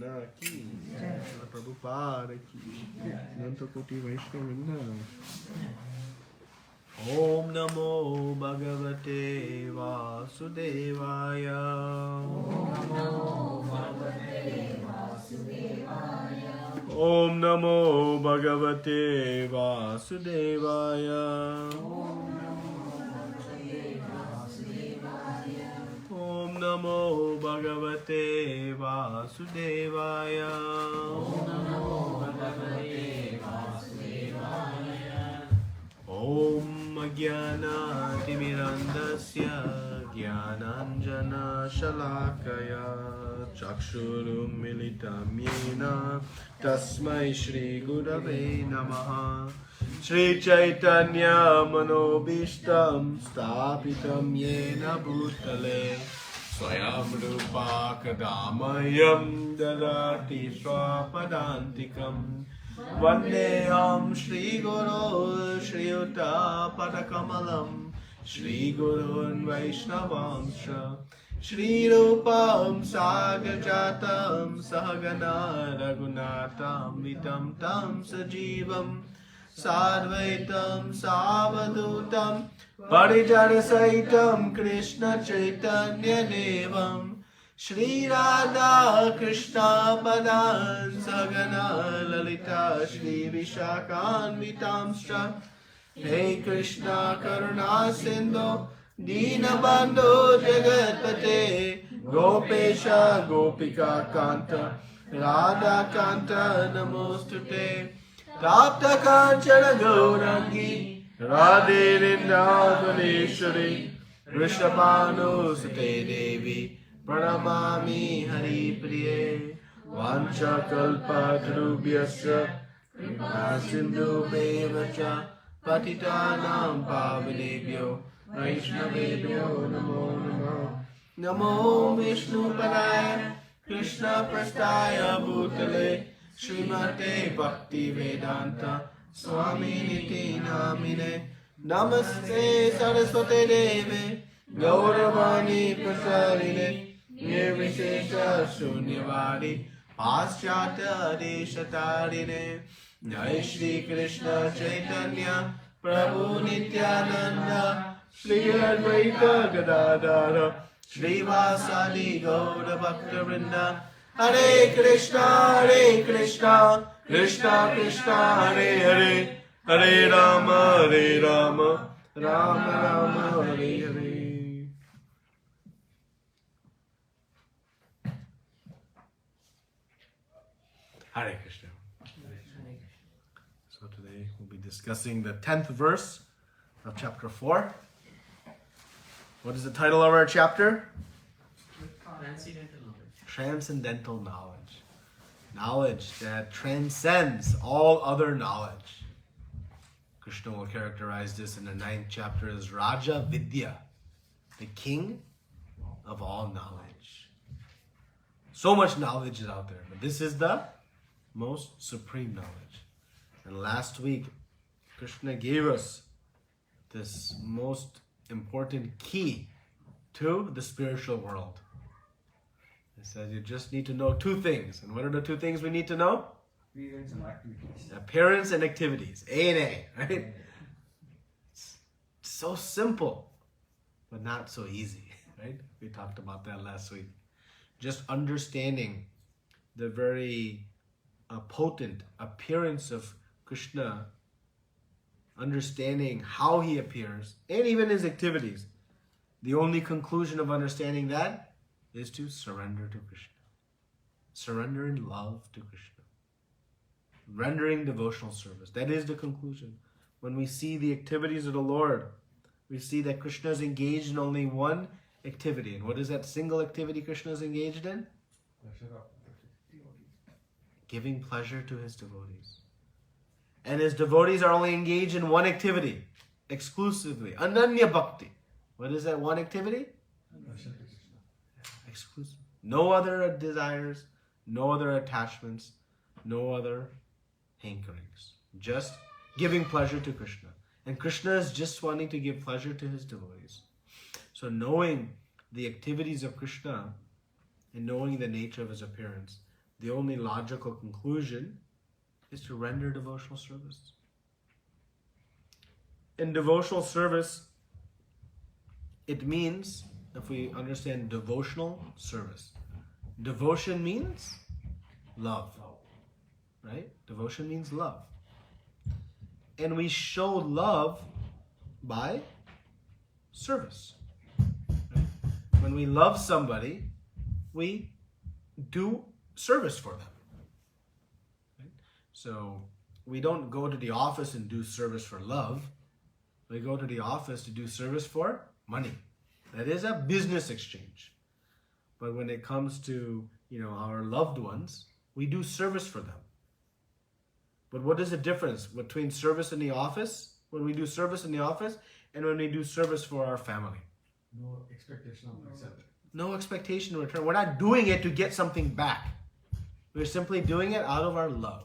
Krishna ki Jai. Prabhupada ki Nanta Koti Vaishnava. Om Namo Bhagavate Vasudevaya. Om Namo Bhagavate Vasudevaya. Om Namo Bhagavate Vasudevaya. Om Jnana Timirandasya Jnananjana Shalakaya Chakshurum Militam Yena Tasmai Shri Gurave Namaha. Shri Chaitanya Manobishtam Stapitam Yena Bhutale Swayam Rupa Kadamayam Dadati Swapadantikam Vandeham Shri Guru Shri Uta Padakamalam Shri Gurun Vaishnavamsha Shri Rupam Sagajatam Sahagana Raghunatam Vitam Tam Sajivam Sadvaitam Savadutam Parijana Saitam Krishna Chaitanya Devam Shri Radha Krishna Padan Sagana Lalita Shri Vishakan Vitamscha Hey Krishna Karuna Sindhu Dinabandhu Jagatpate Gopesha Gopika Kanta Radha Kanta Namostute Tapta Kanchana Gaurangi Radhe Vrindavadeshwari Rishabhanu Sute Devi Pranamami Hari Priye Vancha Kalpa Tarubhyasya Kripa Sindhu Bevacha Patitanam Pavanebhyo Vaishnavebhyo Namo Namo Namo Vishnu Padaya Krishna Prastaya Bhutale Srimate Bhakti Vedanta Swami Niti Namine Namaste Saraswate Deve Gauravani Prasarine Nirvishesha Shunyavadi Paschatya Deshatarine Jai Shri Krishna Chaitanya Prabhu Nityananda Shri Advaita Gadadara Shri Vasadi Gaura Bhakta Vrinda Hare Krishna Krishna Krishna Hare Hare Hare Rama Rama Rama Hare Hare. Hare Krishna. So today we'll be discussing the 10th verse of chapter 4. What is the title of our chapter? Transcendental knowledge. Transcendental knowledge. Knowledge that transcends all other knowledge. Krishna will characterize this in the 9th chapter as Raja Vidya, the king of all knowledge. So much knowledge is out there, but this is the most supreme knowledge. And last week, Krishna gave us this most important key to the spiritual world. He said you just need to know two things. And what are the two things we need to know? Appearance and activities. Appearance and activities. A and A, right? It's so simple, but not so easy, right? We talked about that last week. Just understanding the very potent appearance of Krishna, understanding how he appears, and even his activities. The only conclusion of understanding that is to surrender to Krishna. Surrender in love to Krishna. Rendering devotional service. That is the conclusion. When we see the activities of the Lord, we see that Krishna is engaged in only one activity. And what is that single activity Krishna is engaged in? Giving pleasure to his devotees. And his devotees are only engaged in one activity, exclusively. Ananya Bhakti. What is that one activity? Exclusive. No other desires, no other attachments, no other hankerings. Just giving pleasure to Krishna. And Krishna is just wanting to give pleasure to his devotees. So knowing the activities of Krishna and knowing the nature of his appearance the only logical conclusion is to render devotional service. In devotional service, it means, if we understand devotional service, devotion means love, right? Devotion means love. And we show love by service. Right? When we love somebody, we do service for them. Right? So we don't go to the office and do service for love. We go to the office to do service for money. That is a business exchange. But when it comes to, our loved ones, we do service for them. But what is the difference between service in the office, when we do service in the office, and when we do service for our family? No expectation of acceptance. No expectation in return. We're not doing it to get something back. We're simply doing it out of our love.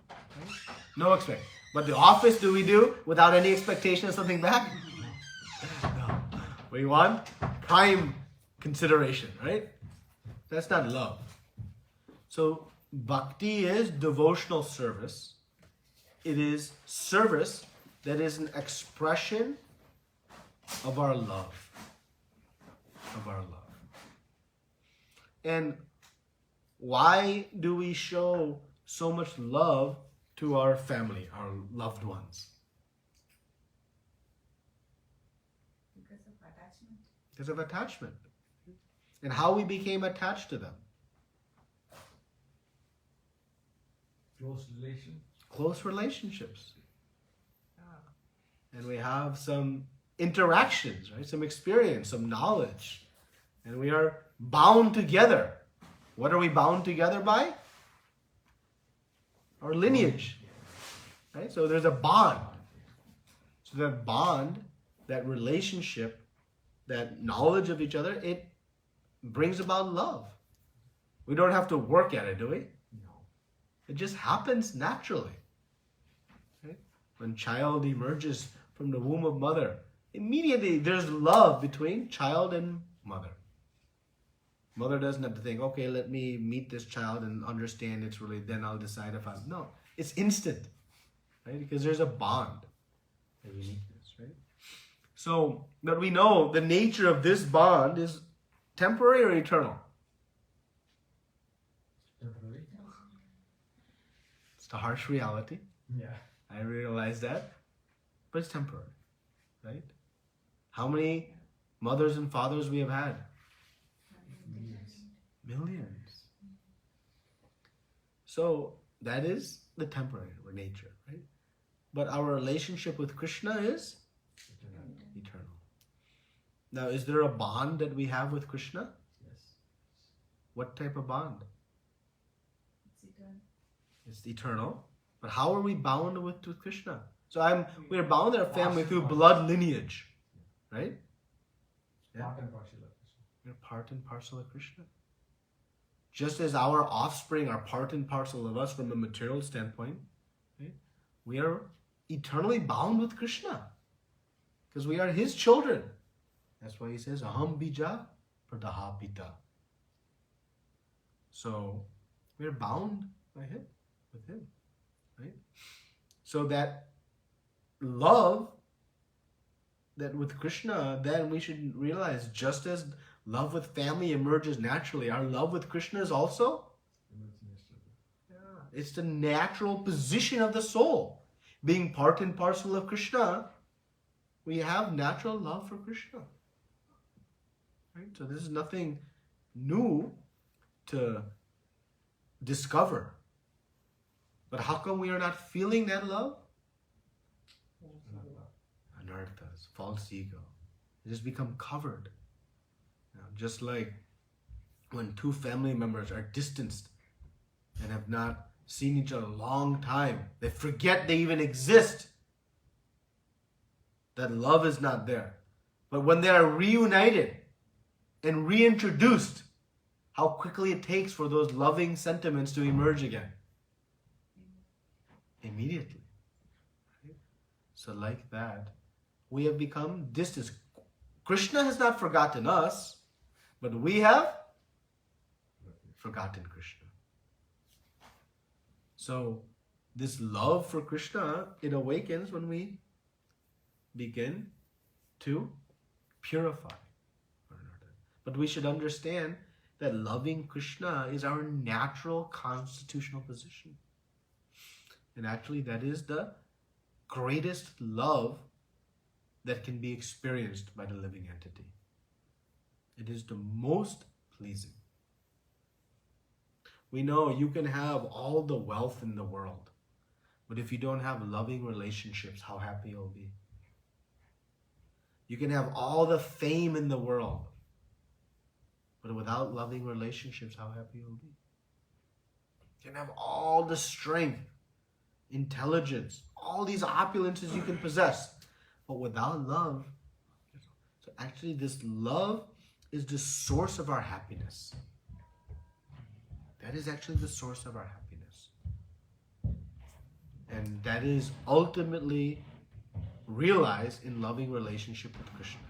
Right? No expect. But the office, do we do without any expectation of something back? No. We want prime consideration, right? That's not love. So bhakti is devotional service. It is service that is an expression of our love. Of our love. And why do we show so much love to our family, our loved ones? Because of attachment. Because of attachment. And how we became attached to them. Close relationships. And we have some interactions, right? Some experience, some knowledge. And we are bound together. What are we bound together by? Our lineage. Right? So there's a bond. So that bond, that relationship, that knowledge of each other, it brings about love. We don't have to work at it, do we? No. It just happens naturally. Right? When child emerges from the womb of mother, immediately there's love between child and mother. Mother doesn't have to think, okay, let me meet this child and understand it's really, then I'll decide if I'm... No, it's instant. Right? Because there's a bond. A uniqueness, right? So, but we know the nature of this bond is temporary or eternal? Temporary. It's the harsh reality. Yeah. I realize that. But it's temporary, right? How many mothers and fathers we have had? Millions. So that is the temporary nature, right? But our relationship with Krishna is eternal. Now, is there a bond that we have with Krishna? Yes. What type of bond? It's eternal. It's eternal. But how are we bound with Krishna? So we're bound in our family through blood lineage, right? Yeah. Part and parcel of Krishna. We're part and parcel of Krishna. Just as our offspring are part and parcel of us from a material standpoint, right? We are eternally bound with Krishna because we are His children. That's why He says, Aham bija pradaha pita. So we're bound by Him, with Him, right? So that love that with Krishna, then we should realize, just as love with family emerges naturally, our love with Krishna is also, it's the natural position of the soul. Being part and parcel of Krishna, we have natural love for Krishna. Right? So this is nothing new to discover. But how come we are not feeling that love? Anarthas, false ego. It has become covered. Just like when two family members are distanced and have not seen each other a long time, they forget they even exist. That love is not there. But when they are reunited and reintroduced, how quickly it takes for those loving sentiments to emerge again. Immediately. Right? So like that, we have become distant. Krishna has not forgotten us, but we have forgotten Krishna. So this love for Krishna, it awakens when we begin to purify one another. But we should understand that loving Krishna is our natural constitutional position. And actually that is the greatest love that can be experienced by the living entity. It is the most pleasing. We know you can have all the wealth in the world, but if you don't have loving relationships, how happy you'll be. You can have all the fame in the world, but without loving relationships, how happy you'll be. You can have all the strength, intelligence, all these opulences you can possess, but without love. So actually this love is the source of our happiness. That is actually the source of our happiness. And that is ultimately realized in loving relationship with Krishna.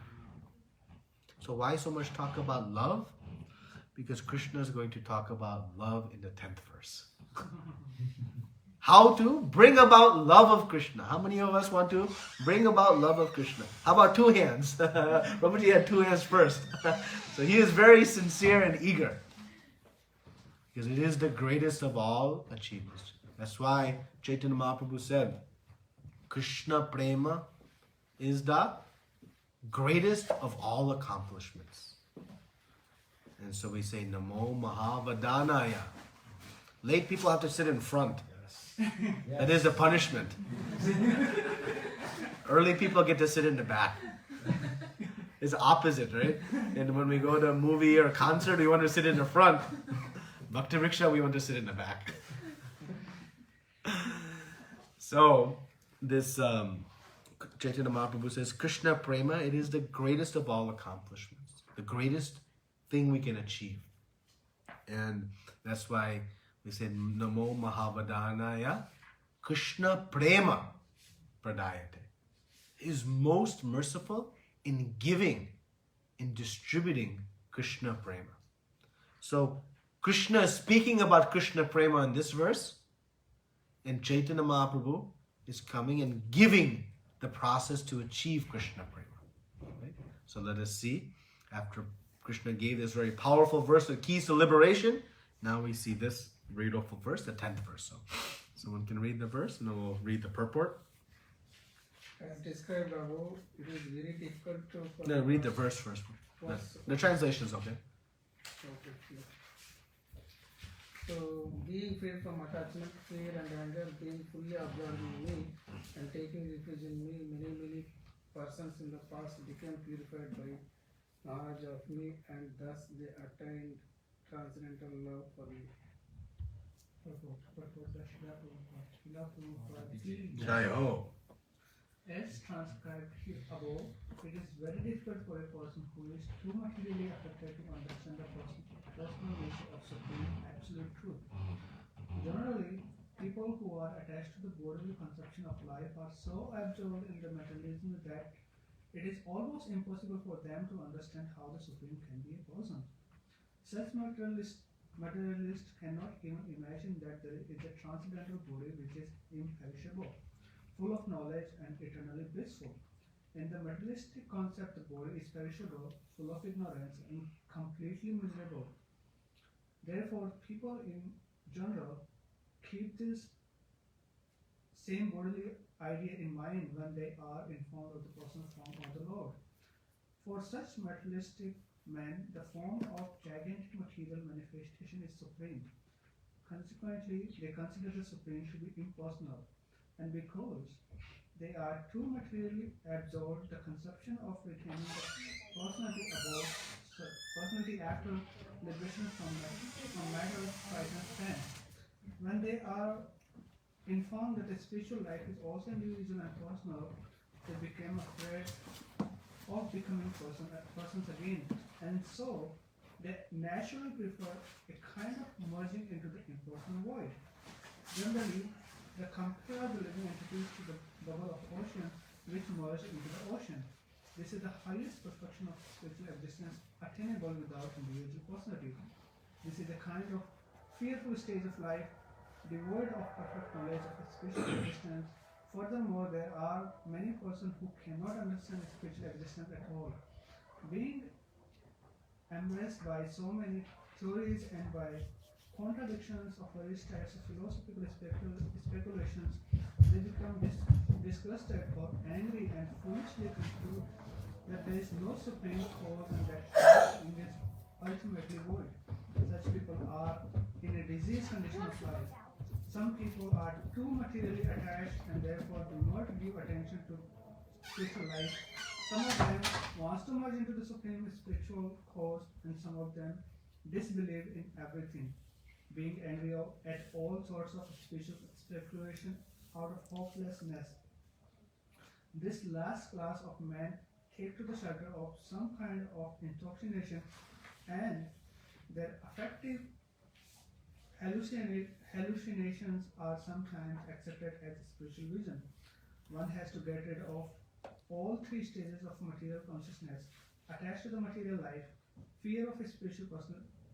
So why so much talk about love? Because Krishna is going to talk about love in the 10th verse. How to bring about love of Krishna. How many of us want to bring about love of Krishna? How about 2 hands? Prabhuji had 2 hands first. So he is very sincere and eager. Because it is the greatest of all achievements. That's why Chaitanya Mahaprabhu said, Krishna Prema is the greatest of all accomplishments. And so we say, Namo Mahavadanaya. Late people have to sit in front. That is the punishment. Early people get to sit in the back. It's opposite, right? And when we go to a movie or a concert, we want to sit in the front. Bhakti Riksha, we want to sit in the back. So, this Chaitanya Mahaprabhu says, Krishna Prema, it is the greatest of all accomplishments. The greatest thing we can achieve. And that's why we say, Namo Mahavadanaya Krishna Prema Pradayate. He is most merciful in giving, in distributing Krishna Prema. So, Krishna is speaking about Krishna Prema in this verse, and Chaitanya Mahaprabhu is coming and giving the process to achieve Krishna Prema. Right? So let us see, after Krishna gave this very powerful verse, the keys to liberation, now we see this beautiful verse, the 10th verse. So someone can read the verse, and then we'll read the purport. As described above, it is very difficult to... No, read the verse first. The translation is okay. Okay, clear. So, being free from attachment, fear and anger, being fully absorbed in me and taking refuge in me, many persons in the past became purified by knowledge of me, and thus they attained transcendental love for me. Jai Ho. As transcribed here above, it is very difficult for a person who is too materially affected to understand the personal nature of supreme absolute truth. Generally, people who are attached to the bodily conception of life are so absorbed in the materialism that it is almost impossible for them to understand how the Supreme can be a person. Such materialists cannot even imagine that there is a transcendental body which is imperishable, full of knowledge and eternally blissful. In the materialistic concept, the body is perishable, full of ignorance, and completely miserable. Therefore, people in general keep this same bodily idea in mind when they are informed of the personal form of the Lord. For such materialistic men, the form of gigantic material manifestation is supreme. Consequently, they consider the Supreme to be impersonal, and because they are too materially absorbed, the conception of retaining the personality after liberation from matter of finite sense. When they are informed that the spiritual life is also individual and personal, they became afraid of becoming persons again, and so they naturally prefer a kind of merging into the impersonal void. Generally, they compare the living entities to the bubble of ocean which merge into the ocean. This is the highest perfection of spiritual existence attainable without individual personality. This is a kind of fearful stage of life devoid of perfect knowledge of spiritual existence. Furthermore, there are many persons who cannot understand spiritual existence at all. Being embraced by so many theories and by contradictions of various types of philosophical speculations, they become disgusted or angry and foolishly conclude that there is no supreme cause and that everything is ultimately void. Such people are in a diseased condition of life. Some people are too materially attached and therefore do not give attention to spiritual life. Some of them want to merge into the supreme spiritual cause, and some of them disbelieve in everything, being angry at all sorts of spiritual speculation out of hopelessness. This last class of men take to the shelter of some kind of intoxication, and their affective hallucinations are sometimes accepted as spiritual vision. One has to get rid of all three stages of material consciousness: attached to the material life, fear of a spiritual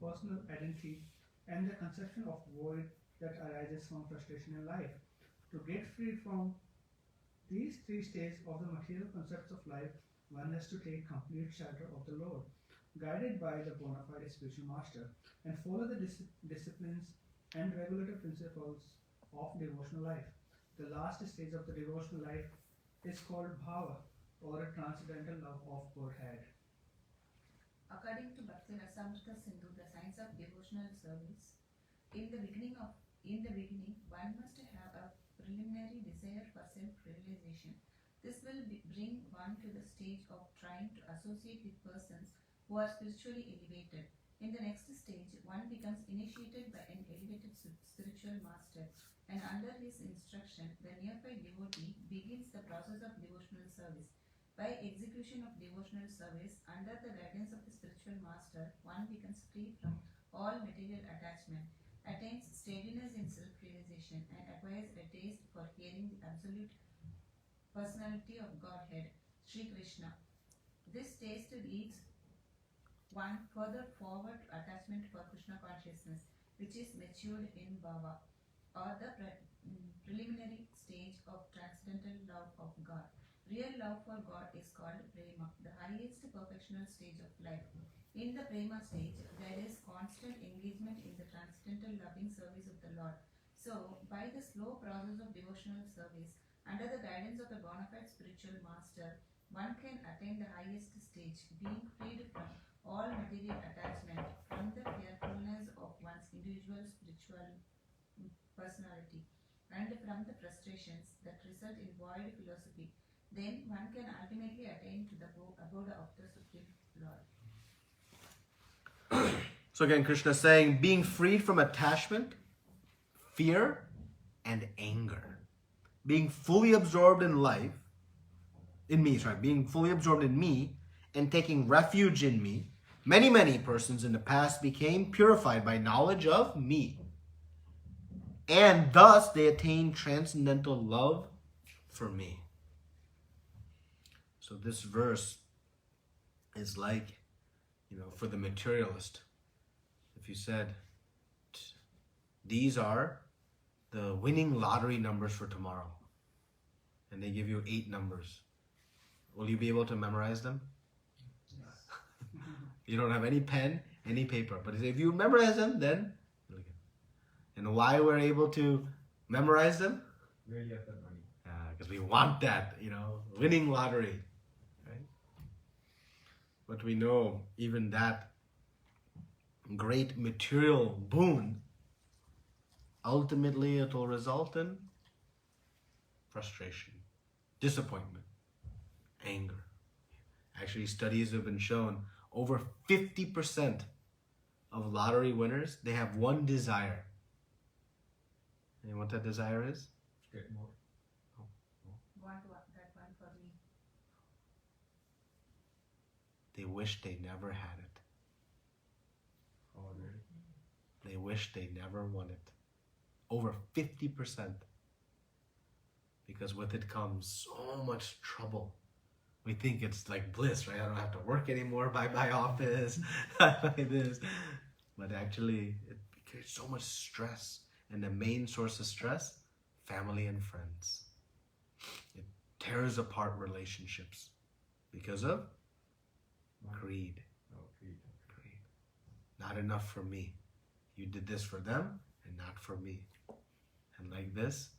personal identity, and the conception of void that arises from frustration in life. To get free from these three stages of the material concepts of life, one has to take complete shelter of the Lord, guided by the bona fide spiritual master, and follow the disciplines and regulative principles of devotional life. The last stage of the devotional life is called bhava, or a transcendental love of Godhead. According to Bhakti Rasamrita Sindhu, the science of devotional service, in the beginning, one must have a preliminary desire for self-realization. This will bring one to the stage of trying to associate with persons who are spiritually elevated. In the next stage, one becomes initiated by an elevated spiritual master, and under his instruction, the nearby devotee begins the process of devotional service. By execution of devotional service, under the guidance of the spiritual master, one becomes free from all material attachment, attains steadiness in self-realization, and acquires a taste for hearing the absolute personality of Godhead, Sri Krishna. This taste leads one further forward to attachment for Krishna consciousness, which is matured in bhava, or the preliminary stage of transcendental love of God. Real love for God is called prema, the highest perfectional stage of life. In the prema stage, there is constant engagement in the transcendental loving service of the Lord. So, by the slow process of devotional service, under the guidance of a bona fide spiritual master, one can attain the highest stage, being freed from all material attachment, from the fearfulness of one's individual spiritual personality, and from the frustrations that result in void philosophy. Then one can ultimately attain to the abode of the Supreme Lord. So again, Krishna is saying being freed from attachment, fear, and anger. Being fully absorbed in life, being fully absorbed in me and taking refuge in me, many persons in the past became purified by knowledge of me. And thus they attained transcendental love for me. So this verse is like, for the materialist. If you said, these are the winning lottery numbers for tomorrow, and they give you 8 numbers, will you be able to memorize them? Yes. You don't have any pen, any paper. But if you memorize them, then you'll get it. And why we're able to memorize them? Where you have that money? Because we want that, winning lottery. But we know even that great material boon, ultimately it will result in frustration, disappointment, anger. Actually, studies have been shown over 50% of lottery winners, they have one desire. And you know what that desire is? Get more. Want that one for me. They wish they never had it. Oh, really? They wish they never won it. Over 50%. Because with it comes so much trouble. We think it's like bliss, right? I don't have to work anymore. Bye-bye office. Bye-bye this. But actually, it creates so much stress. And the main source of stress, family and friends. It tears apart relationships because of greed. Oh, greed. Greed. Not enough for me. You did this for them and not for me. And like this,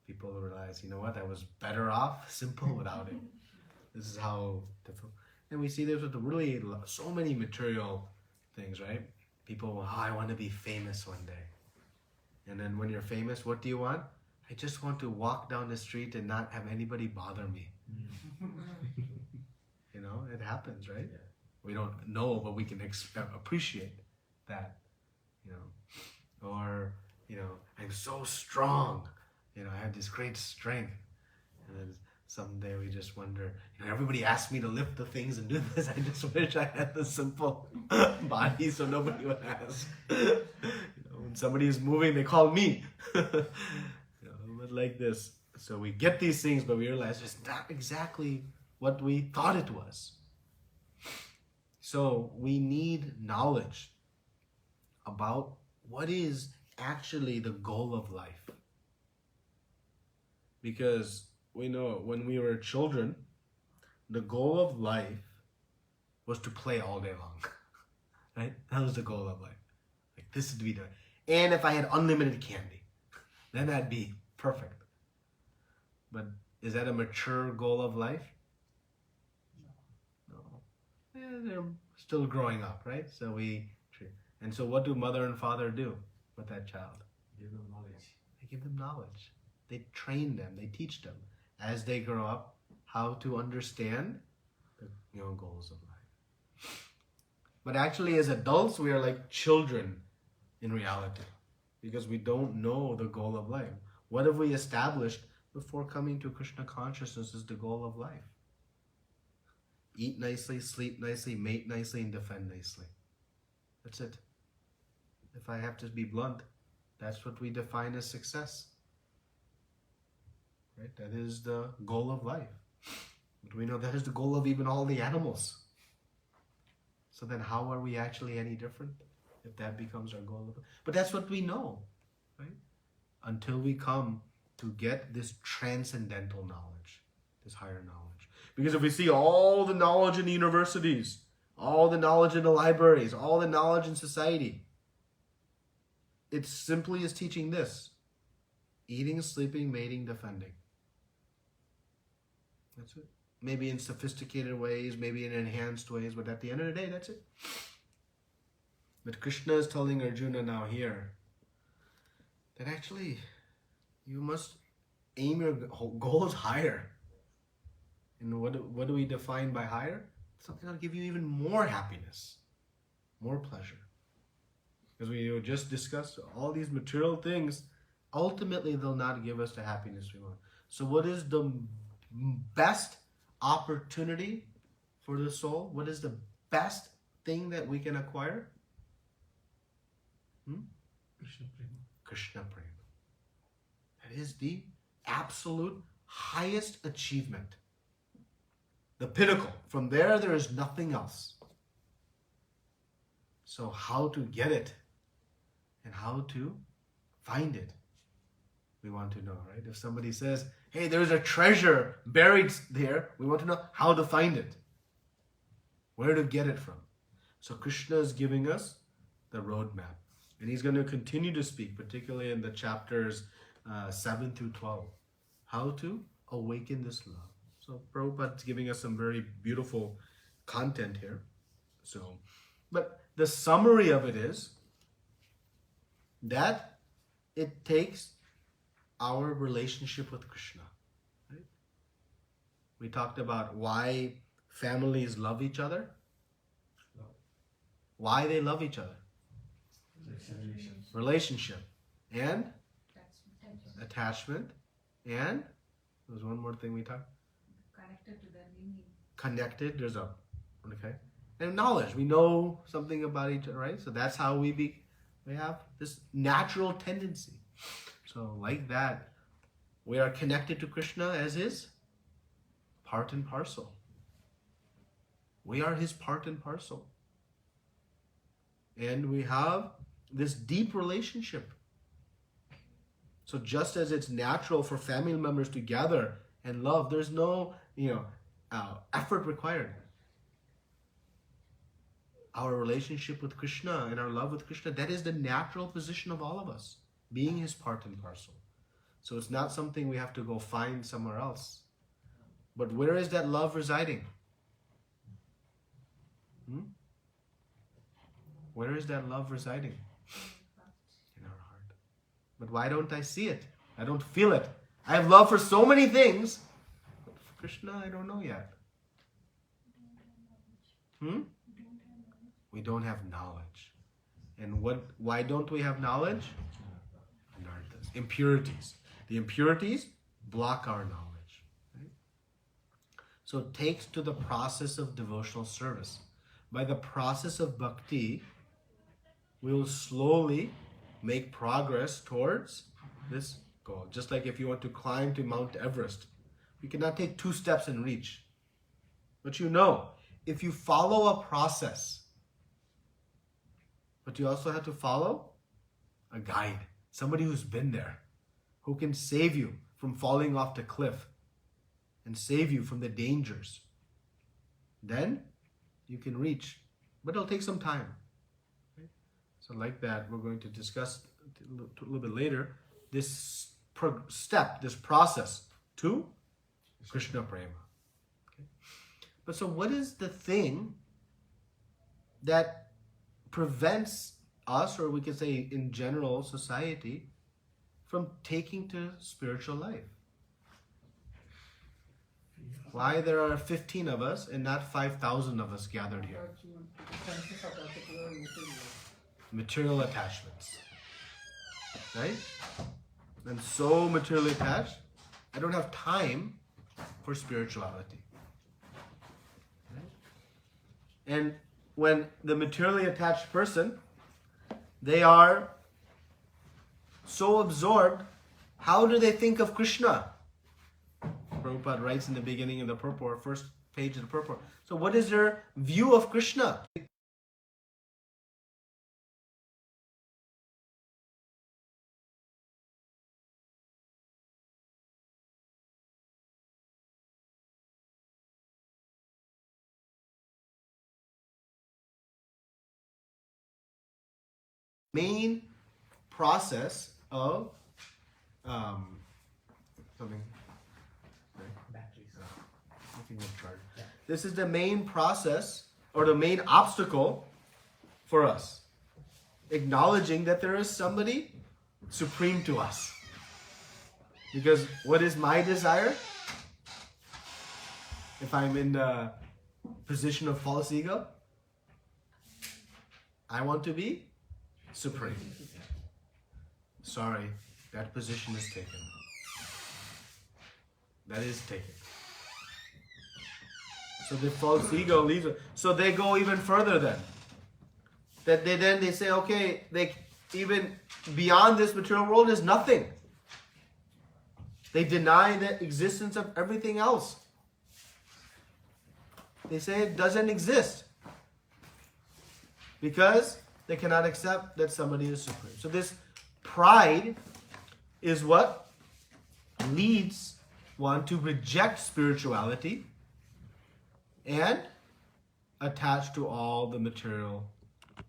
people realize, you know what, I was better off simple without it. This is how difficult. And we see this with really so many material things, right? People, I want to be famous one day. And then when you're famous, what do you want? I just want to walk down the street and not have anybody bother me. You know, it happens, right? Yeah. We don't know, but we can appreciate that, you know. Or, you know, I'm so strong. You know, I have this great strength. And then someday we just wonder, you know, everybody asks me to lift the things and do this. I just wish I had the simple body so nobody would ask. You know, when somebody is moving, they call me. You know, but like this. So we get these things, but we realize it's not exactly what we thought it was. So we need knowledge about what is actually the goal of life. Because we know when we were children, the goal of life was to play all day long. Right? That was the goal of life. Like this would be the... And if I had unlimited candy, then that'd be perfect. But is that a mature goal of life? No. Yeah, they're still growing up, right? So and so what do mother and father do with that child? Give them knowledge. They give them knowledge. They train them. They teach them as they grow up how to understand the goals of life. But actually, as adults, we are like children in reality because we don't know the goal of life. What have we established before coming to Krishna consciousness is the goal of life? Eat nicely, sleep nicely, mate nicely, and defend nicely. That's it. If I have to be blunt, that's what we define as success. Right? That is the goal of life. But we know that is the goal of even all the animals. So then how are we actually any different if that becomes our goal of life? But that's what we know, right? Until we come to get this transcendental knowledge, this higher knowledge. Because if we see all the knowledge in the universities, all the knowledge in the libraries, all the knowledge in society, it simply is teaching this: eating, sleeping, mating, defending. That's it. Maybe in sophisticated ways, maybe in enhanced ways, but at the end of the day, that's it. But Krishna is telling Arjuna now here that actually you must aim your goals higher. And what do we define by higher? Something that'll give you even more happiness, more pleasure. Because we just discussed all these material things, ultimately they'll not give us the happiness we want. So what is the best opportunity for the soul? What is the best thing that we can acquire? Krishna Prema. Krishna Prema. That is the absolute highest achievement. The pinnacle. From there is nothing else. So how to get it and how to find it, we want to know, right? If somebody says, hey, there's a treasure buried there, we want to know how to find it, where to get it from. So Krishna is giving us the roadmap. And he's going to continue to speak, particularly in the chapters 7 through 12, how to awaken this love. So Prabhupada's giving us some very beautiful content here. So, but the summary of it is that it takes our relationship with Krishna. Right? We talked about why families love each other. Love. Why they love each other. Relationship. And Attachment. attachment. And there was one more thing we talked. Connected to the meaning. Connected. There's a okay. And knowledge. We know something about each other, right? So that's how we have this natural tendency. So like that, we are connected to Krishna as his part and parcel. We are his part and parcel. And we have this deep relationship. So just as it's natural for family members to gather and love, there's no, effort required. Our relationship with Krishna and our love with Krishna, that is the natural position of all of us, being his part and parcel. So it's not something we have to go find somewhere else. But where is that love residing? Where is that love residing? In our heart. But why don't I see it? I don't feel it. I have love for so many things, but for Krishna, I don't know yet. We don't have knowledge. And why don't we have knowledge? Impurities. The impurities block our knowledge. Right? So it takes to the process of devotional service. By the process of bhakti, we will slowly make progress towards this goal. Just like if you want to climb to Mount Everest, you cannot take 2 steps and reach. But if you follow a process, but you also have to follow a guide, somebody who's been there, who can save you from falling off the cliff and save you from the dangers. Then you can reach, but it'll take some time. Okay? So like that, we're going to discuss a little bit later this this process to Krishna Prema. Okay? But so what is the thing that prevents us, or we could say in general society, from taking to spiritual life? Why there are 15 of us and not 5,000 of us gathered here? Material attachments. Right? I'm so materially attached, I don't have time for spirituality. Right? And when the materially attached person, they are so absorbed, how do they think of Krishna? Prabhupada writes in the beginning of the purport, first page of the purport. So what is their view of Krishna? Main process of this is the main process or the main obstacle for us. Acknowledging that there is somebody supreme to us. Because what is my desire? If I'm in the position of false ego, I want to be supreme. Sorry, that position is taken. That is taken. So the false ego leaves it. So they go even further then. That they say, okay, they even beyond this material world is nothing. They deny the existence of everything else. They say it doesn't exist. Because they cannot accept that somebody is supreme. So this pride is what leads one to reject spirituality and attach to all the material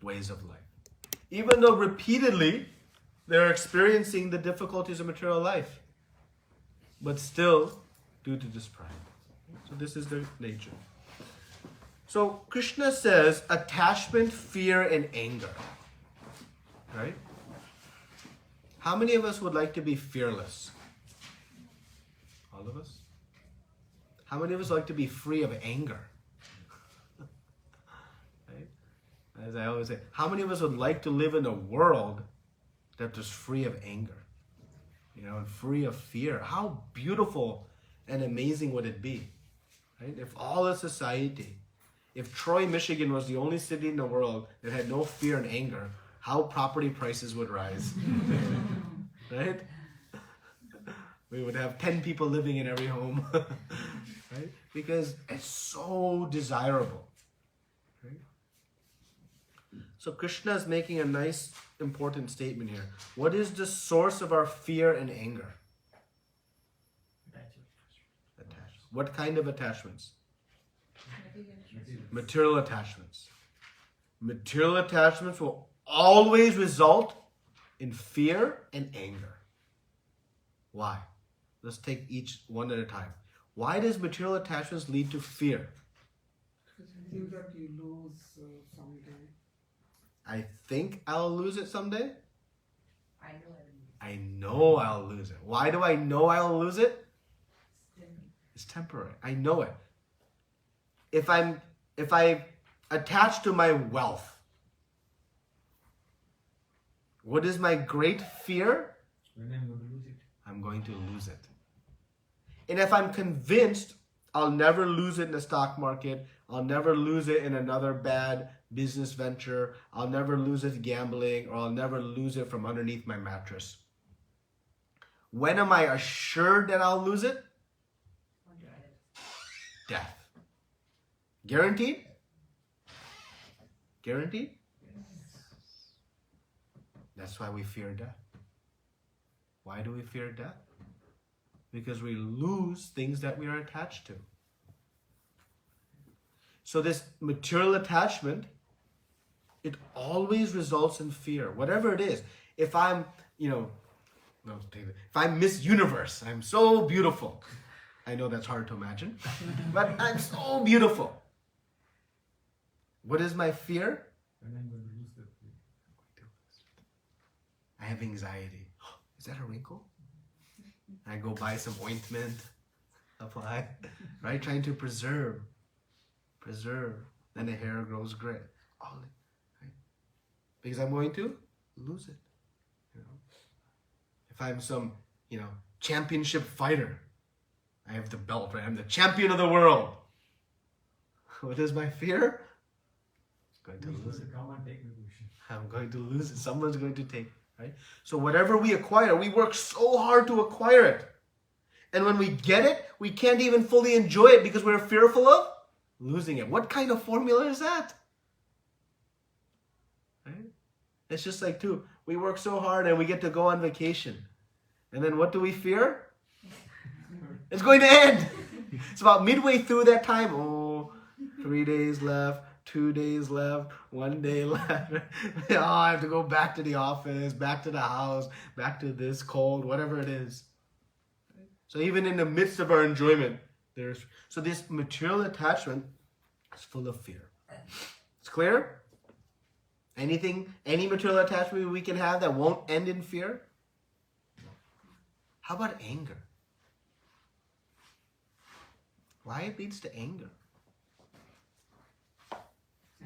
ways of life. Even though repeatedly they're experiencing the difficulties of material life, but still due to this pride. So this is their nature. So Krishna says attachment, fear, and anger. Right? How many of us would like to be fearless? All of us? How many of us like to be free of anger? Right? As I always say, how many of us would like to live in a world that is free of anger? And free of fear? How beautiful and amazing would it be? Right? If all of society, if Troy, Michigan was the only city in the world that had no fear and anger, how property prices would rise. Right? We would have 10 people living in every home. Right? Because it's so desirable. Right? So Krishna is making a nice, important statement here. What is the source of our fear and anger? Attachment. What kind of attachments? Material attachments. Material attachments will always result in fear and anger. Why? Let's take each one at a time. Why does material attachments lead to fear? Because you think that you lose someday. I think I'll lose it someday. I know I will. I know I'll lose it. Why do I know I'll lose it? It's temporary. I know it. If I attach to my wealth, what is my great fear? When I'm going to lose it. I'm going to lose it. And if I'm convinced I'll never lose it in the stock market, I'll never lose it in another bad business venture, I'll never lose it gambling, or I'll never lose it from underneath my mattress. When am I assured that I'll lose it? Death. Guaranteed? Guaranteed? That's why we fear death. Why do we fear death? Because we lose things that we are attached to. So this material attachment, it always results in fear, whatever it is. If I'm, if I'm Miss Universe, I'm so beautiful. I know that's hard to imagine, but I'm so beautiful. What is my fear? When I'm going to lose that thing. I have anxiety. Is that a wrinkle? I go buy some ointment, apply, right? Trying to preserve. Then the hair grows gray. All right? Because I'm going to lose it. If I'm some, championship fighter, I have the belt, right? I'm the champion of the world. What is my fear? I'm going to lose it. Come and take the position. I'm going to lose it. Someone's going to take, right? So whatever we acquire, we work so hard to acquire it. And when we get it, we can't even fully enjoy it because we're fearful of losing it. What kind of formula is that? Right? It's just like, we work so hard and we get to go on vacation. And then what do we fear? It's going to end. It's about midway through that time. 3 days left. 2 days left, 1 day left. I have to go back to the office, back to the house, back to this cold, whatever it is. So even in the midst of our enjoyment, so this material attachment is full of fear. It's clear? Any material attachment we can have that won't end in fear? How about anger? Why it leads to anger?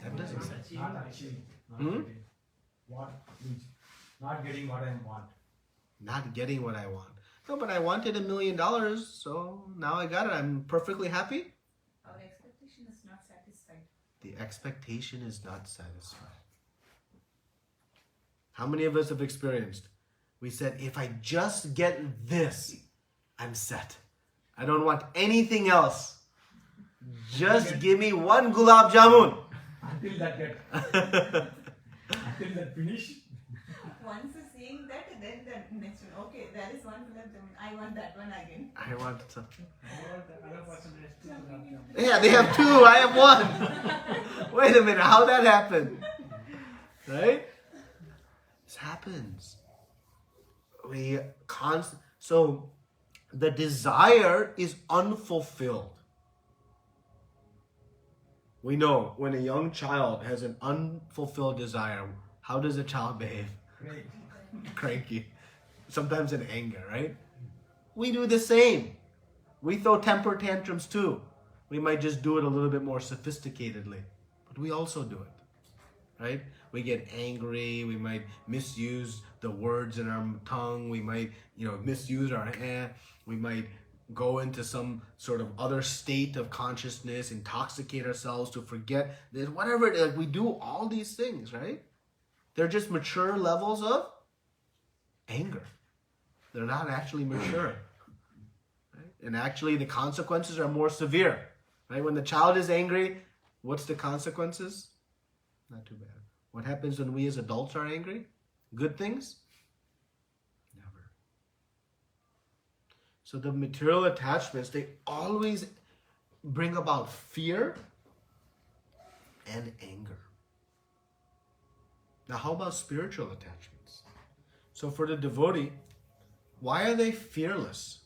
That doesn't sense. Not achieving. Not getting what I want. Not getting what I want. No, but I wanted $1 million, so now I got it. I'm perfectly happy. Our expectation is not satisfied. The expectation is not satisfied. How many of us have experienced? We said, if I just get this, I'm set. I don't want anything else. Just give me one gulab jamun. Until that finish. Once seeing that, then the next one. Okay, there is one gulab jamun. I want that one again. I want something. The other person has two gulab jamun. Yeah, they have 2. I have 1. Wait a minute. How'd that happen? Right? This happens. So the desire is unfulfilled. We know when a young child has an unfulfilled desire, how does a child behave? Great. Cranky. Sometimes in anger, right? We do the same. We throw temper tantrums too. We might just do it a little bit more sophisticatedly, but we also do it, right? We get angry. We might misuse the words in our tongue. We might, misuse our hand. We might go into some sort of other state of consciousness, intoxicate ourselves to forget this, whatever it is. We do all these things, right? They're just mature levels of anger. They're not actually mature. Right? And actually the consequences are more severe. Right? When the child is angry, what's the consequences? Not too bad. What happens when we as adults are angry? Good things? Never. So the material attachments, they always bring about fear and anger. Now, how about spiritual attachments? So for the devotee, why are they fearless?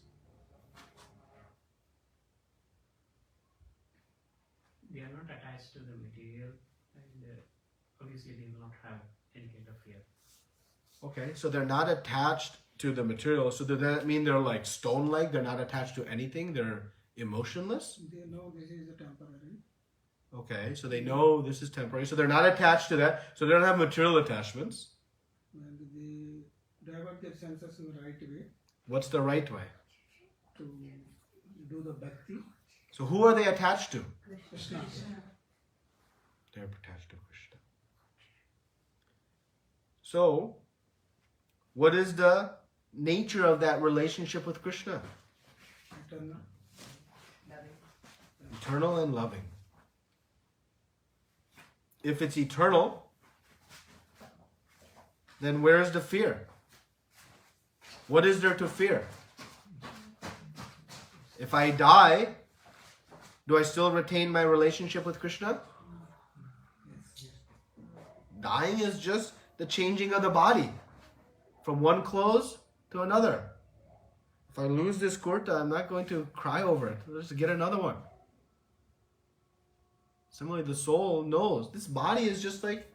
They are not attached to the material, and obviously they will not have any kind of fear. Okay, so they're not attached to the material. So does that mean they're like stone-like? They're not attached to anything? They're emotionless? They know this is a temporary. Okay, so they know this is temporary. So they're not attached to that. So they don't have material attachments. And they divert their senses in the right way What's the right way? to do the bhakti. So who are they attached to? Krishna. They're attached to Krishna. So, what is the nature of that relationship with Krishna? Eternal. Eternal and loving. If it's eternal, then where is the fear? What is there to fear? If I die, do I still retain my relationship with Krishna? Dying is just the changing of the body from one clothes to another. If I lose this kurta, I'm not going to cry over it. Let's get another one. Similarly, the soul knows this body is just like,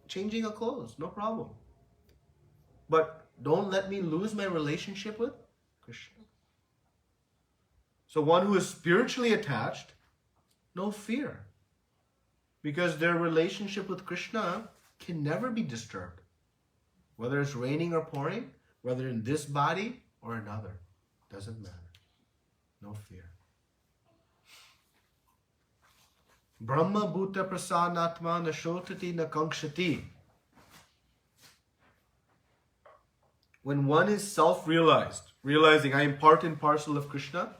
changing a clothes, no problem. But don't let me lose my relationship with Krishna. So one who is spiritually attached, no fear. Because their relationship with Krishna can never be disturbed. Whether it's raining or pouring, whether in this body or another, doesn't matter. No fear. Brahma bhuta prasanatma nashotati nakangshati. When one is self-realized, realizing I am part and parcel of Krishna,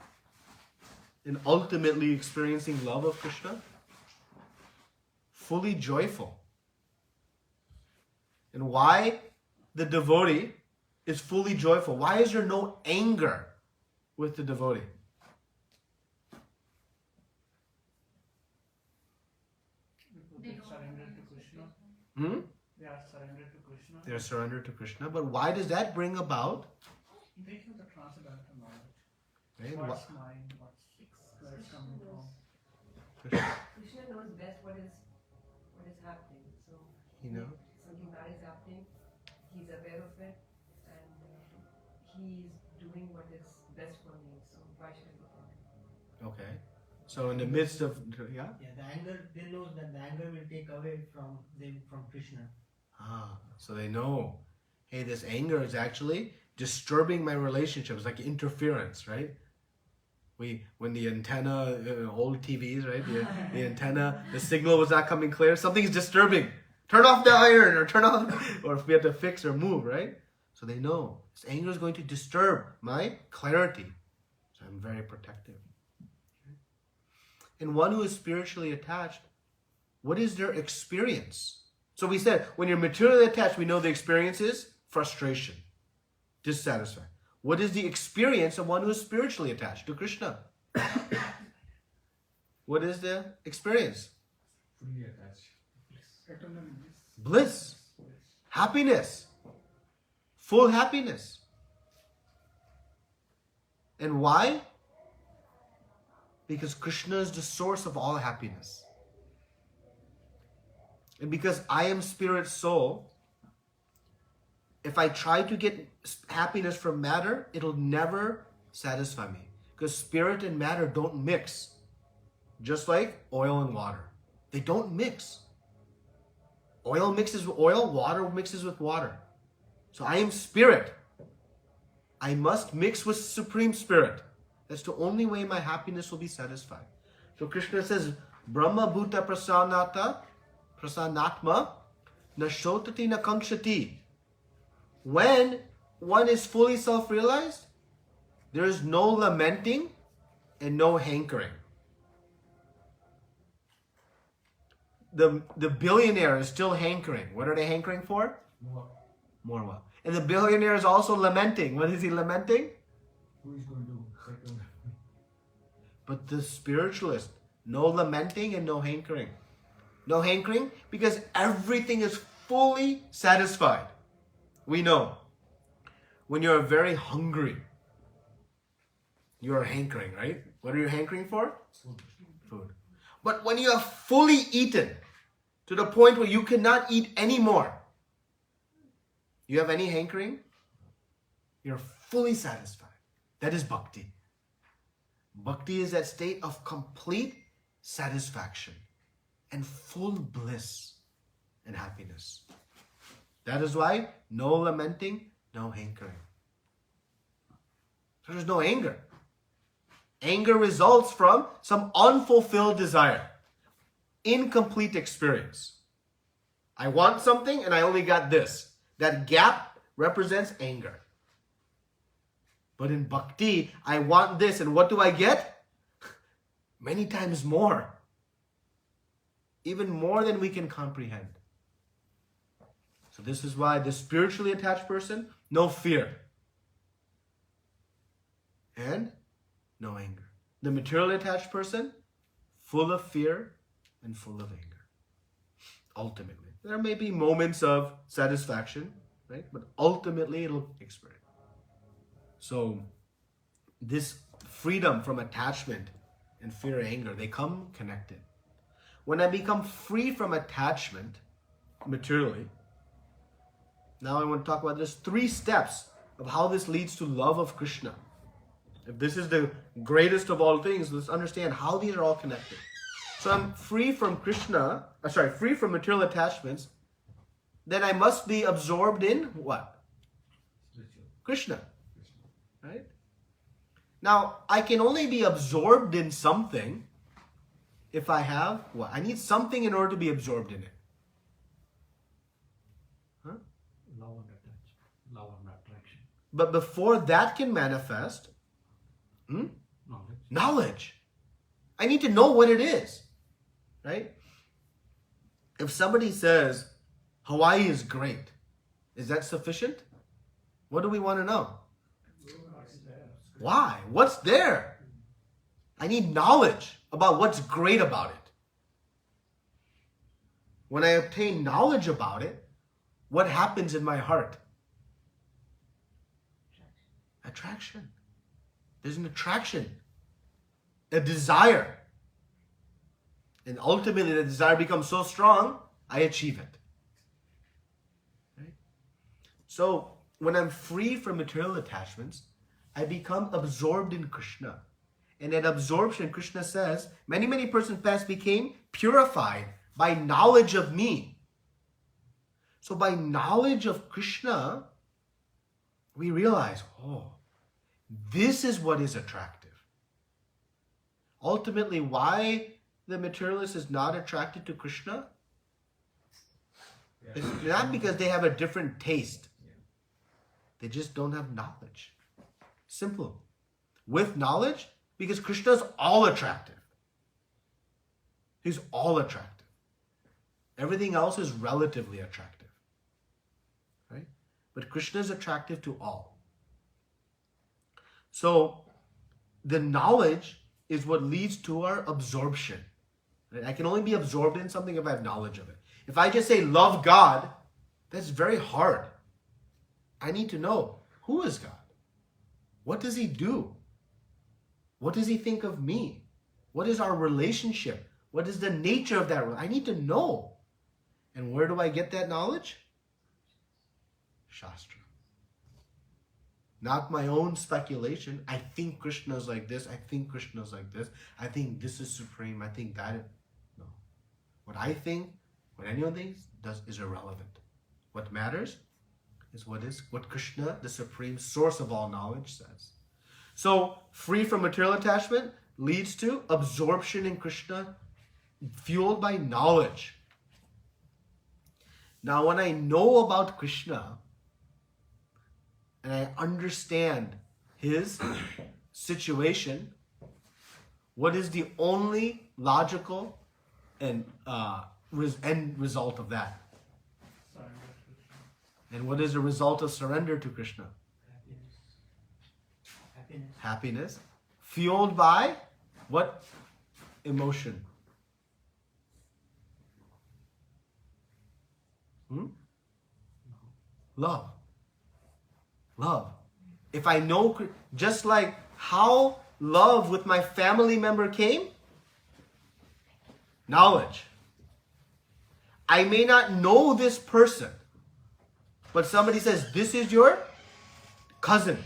and ultimately experiencing love of Krishna, fully joyful. And why the devotee is fully joyful? Why is there no anger with the devotee? They surrendered to Krishna. They are surrendered to Krishna. They're surrendered to Krishna. But why does that bring about? They have the transcendental knowledge. Right? What's mine? Where it's coming from? Krishna knows best what is happening. So You know? something bad is happening, he's aware of it, and he's doing what is best for me. So why should I be wrong? Okay. So in the midst of, yeah? Yeah, the anger, they know that the anger will take away from them, from Krishna. So they know, hey, this anger is actually disturbing my relationship. It's like interference, right? When the antenna, old TVs, right? The antenna, the signal was not coming clear. Something's disturbing. Turn off the iron or turn off, or if we have to fix or move, right? So they know this anger is going to disturb my clarity. So I'm very protective. And one who is spiritually attached, what is their experience? So we said, when you're materially attached, we know the experience is frustration, dissatisfied. What is the experience of one who is spiritually attached to Krishna? What is the experience? Fully attached. Eternal Bliss, bliss. happiness, full happiness. And why? Because Krishna is the source of all happiness. And because I am spirit soul, if I try to get happiness from matter, it'll never satisfy me. Because spirit and matter don't mix. Just like oil and water. They don't mix. Oil mixes with oil, water mixes with water. So I am spirit. I must mix with Supreme Spirit. That's the only way my happiness will be satisfied. So Krishna says, Brahma bhuta prasanatma nashotati nakangshati. When one is fully self-realized, there is no lamenting and no hankering. the billionaire is still hankering. What are they hankering for? More. More wealth. And the billionaire is also lamenting. What is he lamenting? Who is going to settle? But the spiritualist, no lamenting and no hankering. No hankering because everything is fully satisfied. We know when you're very hungry, you're hankering, right? What are you hankering for? Food. But when you have fully eaten to the point where you cannot eat anymore, you have any hankering? You're fully satisfied. That is bhakti. Bhakti is that state of complete satisfaction and full bliss and happiness. That is why no lamenting, no hankering. So there's no anger. Anger results from some unfulfilled desire, incomplete experience. I want something and I only got this. That gap represents anger. But in bhakti, I want this, and what do I get? Many times more. Even more than we can comprehend. So this is why the spiritually attached person, no fear. And no anger. The materially attached person, full of fear and full of anger. Ultimately. There may be moments of satisfaction, right? But ultimately it'll experience. So this freedom from attachment and fear and anger, they come connected. When I become free from attachment materially, now I want to talk about this 3 steps of how this leads to love of Krishna. If this is the greatest of all things, let's understand how these are all connected. So I'm free from free from material attachments, then I must be absorbed in what? Krishna. Right? Now, I can only be absorbed in something if I have what? I need something in order to be absorbed in it. Huh? Love and attachment. Love and attraction. But before that can manifest, knowledge. I need to know what it is. Right? If somebody says, Hawaii is great, is that sufficient? What do we want to know? Why? What's there? I need knowledge about what's great about it. When I obtain knowledge about it, what happens in my heart? Attraction. There's an attraction, a desire. And ultimately the desire becomes so strong, I achieve it. Right? So when I'm free from material attachments, I become absorbed in Krishna. And that absorption, Krishna says, many persons past became purified by knowledge of me. So by knowledge of Krishna, we realize, this is what is attractive. Ultimately, why the materialist is not attracted to Krishna? It's not because they have a different taste. They just don't have knowledge. Simple. With knowledge, because Krishna is all attractive. He's all attractive. Everything else is relatively attractive. Right? But Krishna is attractive to all. So, the knowledge is what leads to our absorption. Right? I can only be absorbed in something if I have knowledge of it. If I just say love God, that's very hard. I need to know, who is God? What does he do? What does he think of me? What is our relationship? What is the nature of that? I need to know. And where do I get that knowledge? Shastra. Not my own speculation. I think Krishna is like this. I think Krishna is like this. I think this is supreme. I think that is... No. What I think, what anyone thinks, is irrelevant. What matters is what Krishna, the supreme source of all knowledge, says. So, free from material attachment leads to absorption in Krishna, fueled by knowledge. Now, when I know about Krishna, and I understand his situation, what is the only logical and end result of that? Surrender to Krishna. And what is the result of surrender to Krishna? Happiness. Happiness. Fueled by what emotion? Love. Love. If I know, just like how love with my family member came, knowledge. I may not know this person, but somebody says, this is your cousin.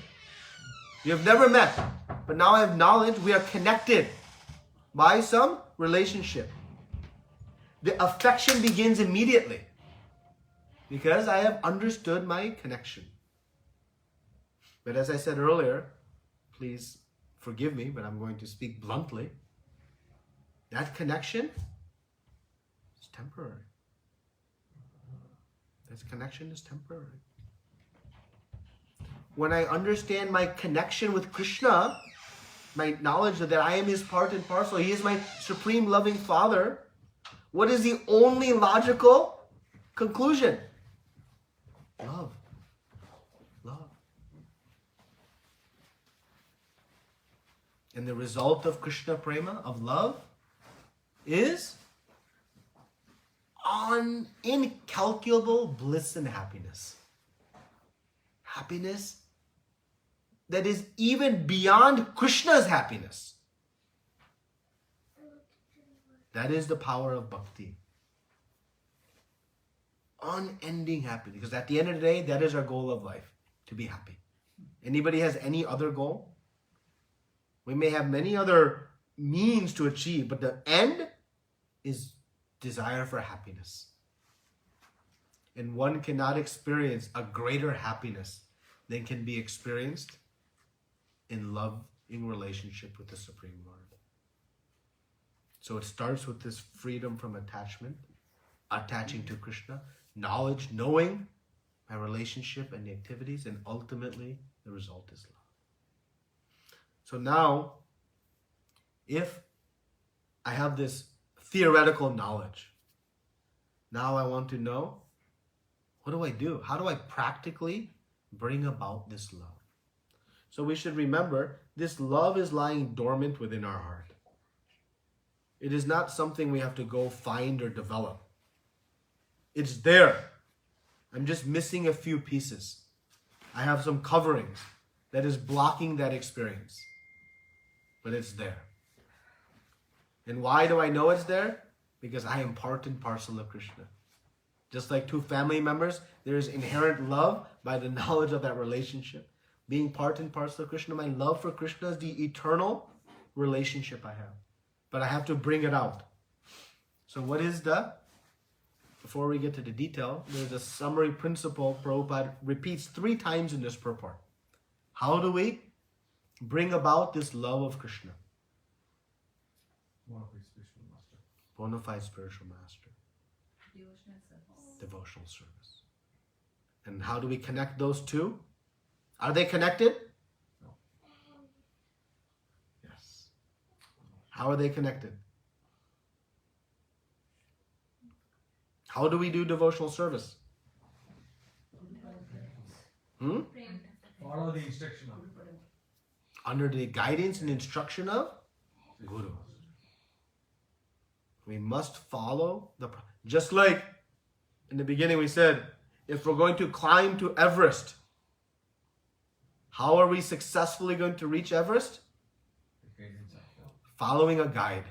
You have never met, but now I have knowledge. We are connected by some relationship. The affection begins immediately because I have understood my connection. But as I said earlier, please forgive me, but I'm going to speak bluntly. That connection is temporary. That connection is temporary. When I understand my connection with Krishna, my knowledge that I am His part and parcel, He is my supreme loving Father, what is the only logical conclusion? Love. Love. And the result of Krishna Prema, of love, is incalculable bliss and happiness. Happiness that is even beyond Krishna's happiness. That is the power of bhakti. Unending happiness. Because at the end of the day, that is our goal of life, to be happy. Anybody has any other goal? We may have many other means to achieve, but the end is desire for happiness. And one cannot experience a greater happiness than can be experienced in love, in relationship with the Supreme Lord. So it starts with this freedom from attachment, attaching to Krishna, knowledge, knowing my relationship and the activities, and ultimately the result is love. So now, if I have this theoretical knowledge, now I want to know, what do I do? How do I practically bring about this love? So we should remember, this love is lying dormant within our heart. It is not something we have to go find or develop. It's there. I'm just missing a few pieces. I have some coverings that is blocking that experience. But it's there. And why do I know it's there? Because I am part and parcel of Krishna. Just like two family members, there is inherent love by the knowledge of that relationship. Being part and parcel of Krishna, my love for Krishna is the eternal relationship I have. But I have to bring it out. So what is before we get to the detail, there's a summary principle Prabhupada repeats 3 times in this purport. How do we bring about this love of Krishna? Bona fide spiritual master. Devotional service. Devotional service. And how do we connect those two? Are they connected? No. Yes. How are they connected? How do we do devotional service? Follow the instruction of Under the guidance and instruction of Guru. We must follow just like in the beginning we said, if we're going to climb to Everest, how are we successfully going to reach Everest? Following a guide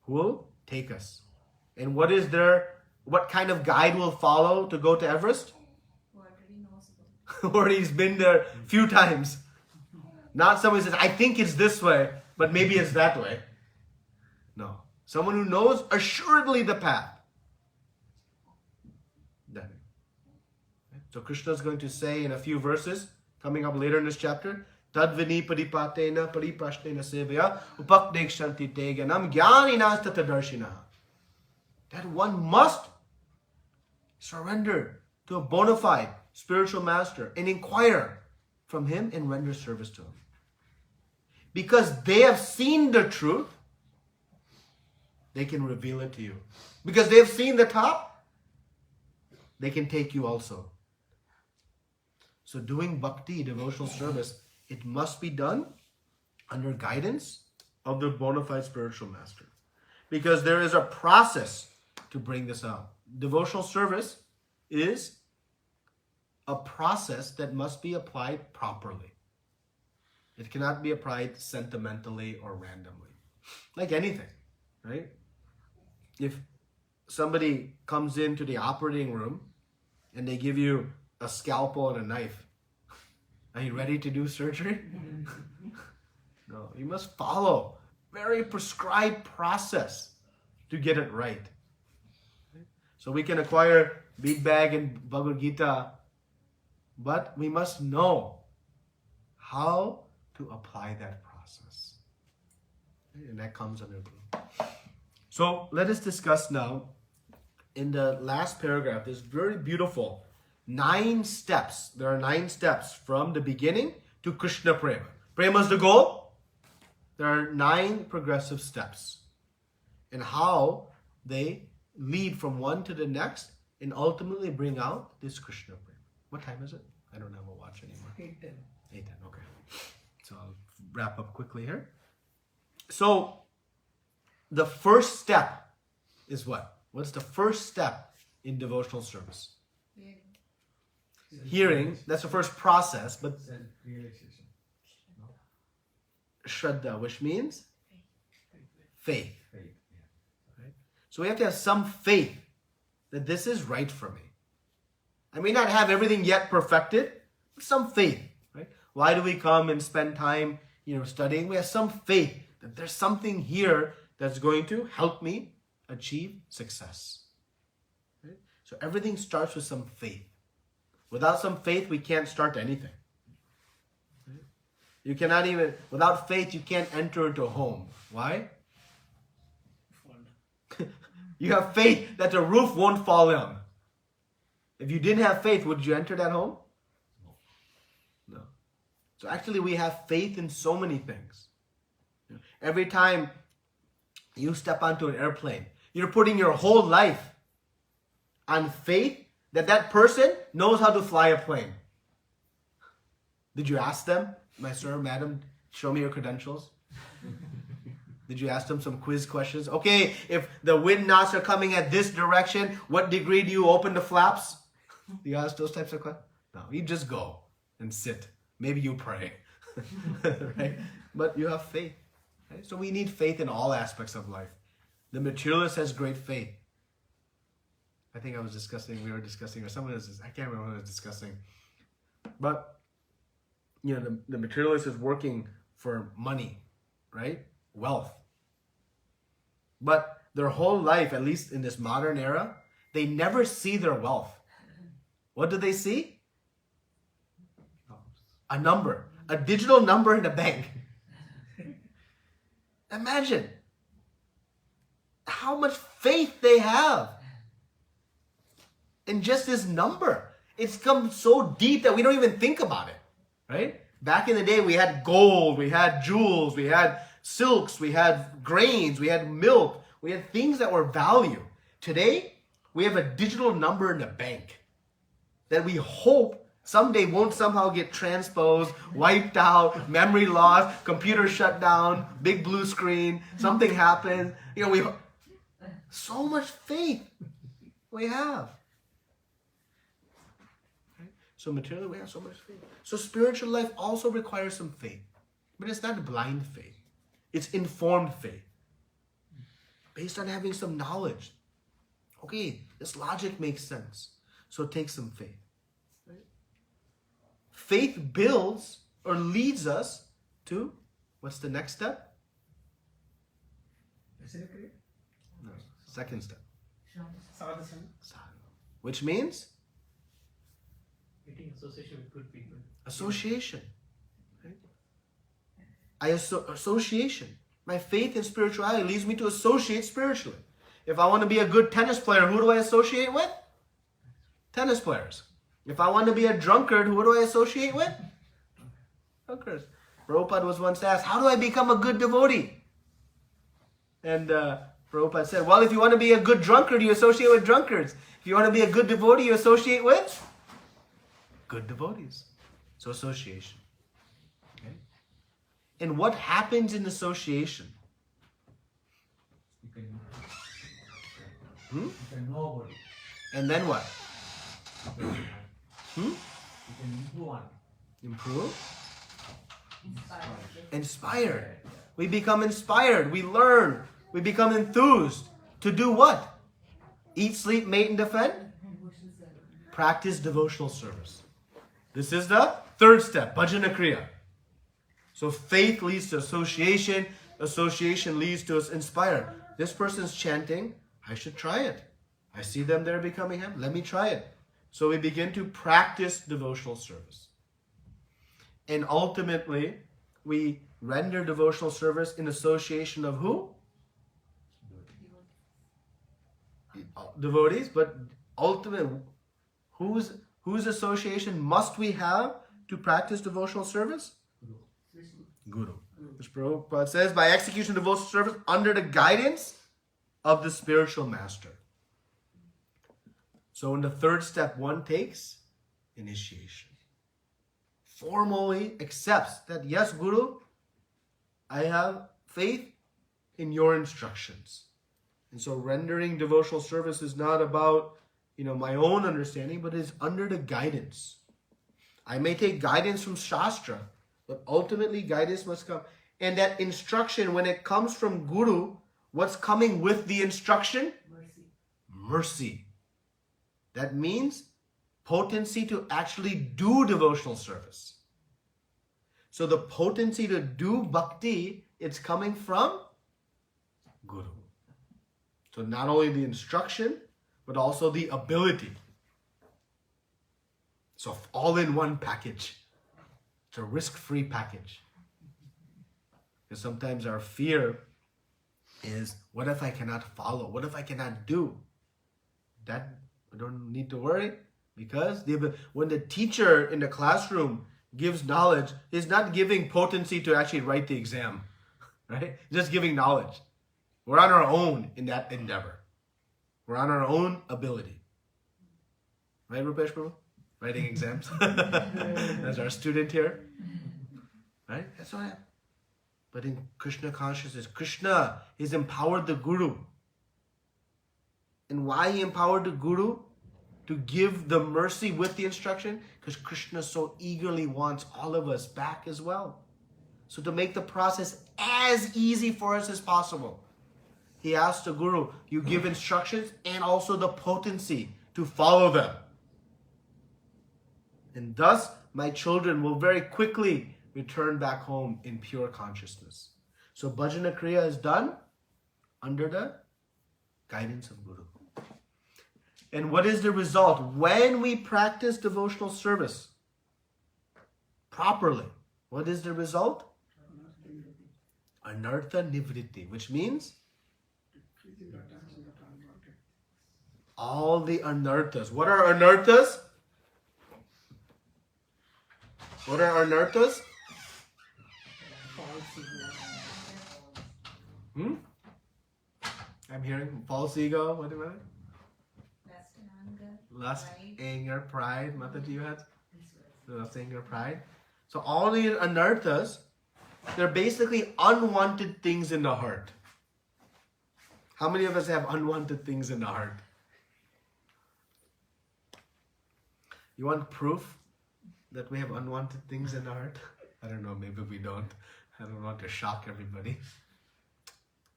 who will take us. And what kind of guide will follow to go to Everest? Who already knows about it. Or he's been there a few times. Not someone who says, I think it's this way, but maybe it's that way. No. Someone who knows assuredly the path. So Krishna is going to say in a few verses, coming up later in this chapter, Tadvini paripatena pariprashnena sevaya upakdekshanti teganam jnaninas tatadarshina. That one must surrender to a bona fide spiritual master and inquire from him and render service to him. Because they have seen the truth, they can reveal it to you. Because they've seen the top, they can take you also. So doing bhakti, devotional service, it must be done under guidance of the bona fide spiritual master. Because there is a process to bring this out. Devotional service is a process that must be applied properly. It cannot be applied sentimentally or randomly. Like anything, right? If somebody comes into the operating room and they give you a scalpel and a knife, are you ready to do surgery? No, you must follow very prescribed process to get it right. So we can acquire bead bag and Bhagavad Gita, but we must know how to apply that process. And that comes under Guru. So let us discuss now in the last paragraph, this very beautiful 9 steps. There are 9 steps from the beginning to Krishna Prema. Prema is the goal. There are 9 progressive steps and how they lead from one to the next and ultimately bring out this Krishna Prema. What time is it? I don't have a watch anymore. 8:10. 8:10, okay. So I'll wrap up quickly here. So the first step is what? What's the first step in devotional service? Hearing, that's the first process, but Self-realization. No? Shraddha, which means faith. Faith. Yeah. Right? So we have to have some faith that this is right for me. I may not have everything yet perfected, but some faith. Right? Why do we come and spend time, studying? We have some faith that there's something here that's going to help me achieve success. Right? So everything starts with some faith. Without some faith, we can't start anything. Right? You cannot even, without faith, you can't enter into a home. Why? You have faith that the roof won't fall in. If you didn't have faith, would you enter that home? No. So actually, we have faith in so many things. Every time you step onto an airplane, you're putting your whole life on faith that that person knows how to fly a plane. Did you ask them, my sir, madam, show me your credentials? Did you ask them some quiz questions? Okay, if the wind knots are coming at this direction, what degree do you open the flaps? Do you ask those types of questions? No, you just go and sit. Maybe you pray. Right? But you have faith. Right? So we need faith in all aspects of life. The materialist has great faith. I think we were discussing, or someone else, I can't remember what I was discussing. But, the materialist is working for money, right? Wealth. But their whole life, at least in this modern era, they never see their wealth. What do they see? A number. A digital number in the bank. Imagine how much faith they have in just this number. It's come so deep that we don't even think about it, right? Back in the day, we had gold, we had jewels, we had silks, we had grains, we had milk, we had things that were value. Today, we have a digital number in the bank that we hope someday won't somehow get transposed, wiped out, memory loss, computer shut down, big blue screen, something happens. We so much faith we have. So materially, we have so much faith. So spiritual life also requires some faith. But it's not blind faith. It's informed faith. Based on having some knowledge. Okay, this logic makes sense. So take some faith. Right? Faith builds or leads us to, what's the next step? No, second step. Sadhana. Which means? Getting association with good people. Association. Right? Association. My faith in spirituality leads me to associate spiritually. If I want to be a good tennis player, who do I associate with? Tennis players. If I want to be a drunkard, who do I associate with? Drunkards. Prabhupada was once asked, how do I become a good devotee? And Prabhupada said, well, if you want to be a good drunkard, you associate with drunkards. If you want to be a good devotee, you associate with good devotees. So association. Okay? And what happens in association? You can, Hmm? you can know about it. And then what? You can improve on it. Improve? Inspired. Inspired. We become inspired. We learn. We become enthused. To do what? Eat, sleep, mate, and defend? Practice devotional service. This is the third step, bhajana kriya. So faith leads to association. Association leads to us inspired. This person's chanting, I should try it. I see them there becoming happy. Let me try it. So we begin to practice devotional service. And ultimately, we render devotional service in association of who? Devotees. But ultimately, whose association must we have to practice devotional service? Guru. Which Prabhupada says, by execution of devotional service under the guidance of the spiritual master. So in the third step, one takes initiation. Formally accepts that, yes, Guru, I have faith in your instructions. And so rendering devotional service is not about, my own understanding, but is under the guidance. I may take guidance from Shastra, but ultimately guidance must come. And that instruction, when it comes from Guru, what's coming with the instruction? Mercy. Mercy. That means potency to actually do devotional service. So the potency to do bhakti, it's coming from Guru. So not only the instruction, but also the ability. So all in one package. It's a risk-free package. Because sometimes our fear is, what if I cannot follow? What if I cannot do? That we don't need to worry, because when the teacher in the classroom gives knowledge, he's not giving potency to actually write the exam, right? Just giving knowledge. We're on our own in that endeavor. We're on our own ability. Right, Rupesh Prabhu? Writing exams. As our student here. Right? That's what happened. But in Krishna consciousness, Krishna has empowered the Guru. And why he empowered the Guru? To give the mercy with the instruction? Because Krishna so eagerly wants all of us back as well. So to make the process as easy for us as possible, he asked the Guru, you give instructions and also the potency to follow them. And thus, my children will very quickly return back home in pure consciousness. So bhajana kriya is done under the guidance of Guru. And what is the result? When we practice devotional service properly, what is the result? Anartha nivritti, which means all the anarthas. What are anarthas? What are anarthas? I'm hearing false ego. What am I? Lust and anger. Lust, pride. anger, pride. Mataji, you had? Lust, anger, pride. So all the anarthas, they're basically unwanted things in the heart. How many of us have unwanted things in the heart? You want proof that we have unwanted things in our heart? I don't know, maybe we don't. I don't want to shock everybody.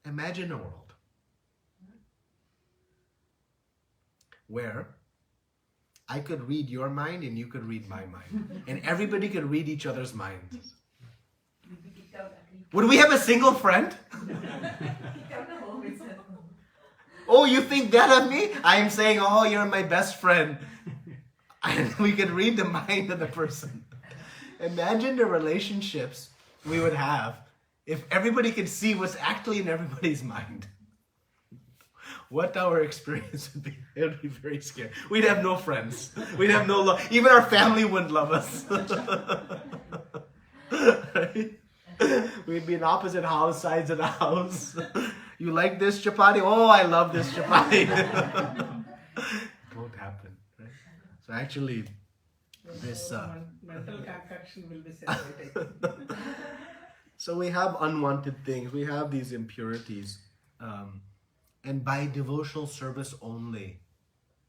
Imagine a world where I could read your mind and you could read my mind. And everybody could read each other's minds. You'll be kicked out at least. Would we have a single friend? Kicked out the home itself. Oh, you think that of me? I am saying, oh, you're my best friend. And we could read the mind of the person. Imagine the relationships we would have if everybody could see what's actually in everybody's mind. What our experience would be. It would be very scary. We'd have no friends. We'd have no love. Even our family wouldn't love us. Right? We'd be in opposite sides of the house. You like this chapati? Oh, I love this chapati. Won't happen, right? So actually, this. Mental concoction will be separated. So we have unwanted things. We have these impurities, and by devotional service only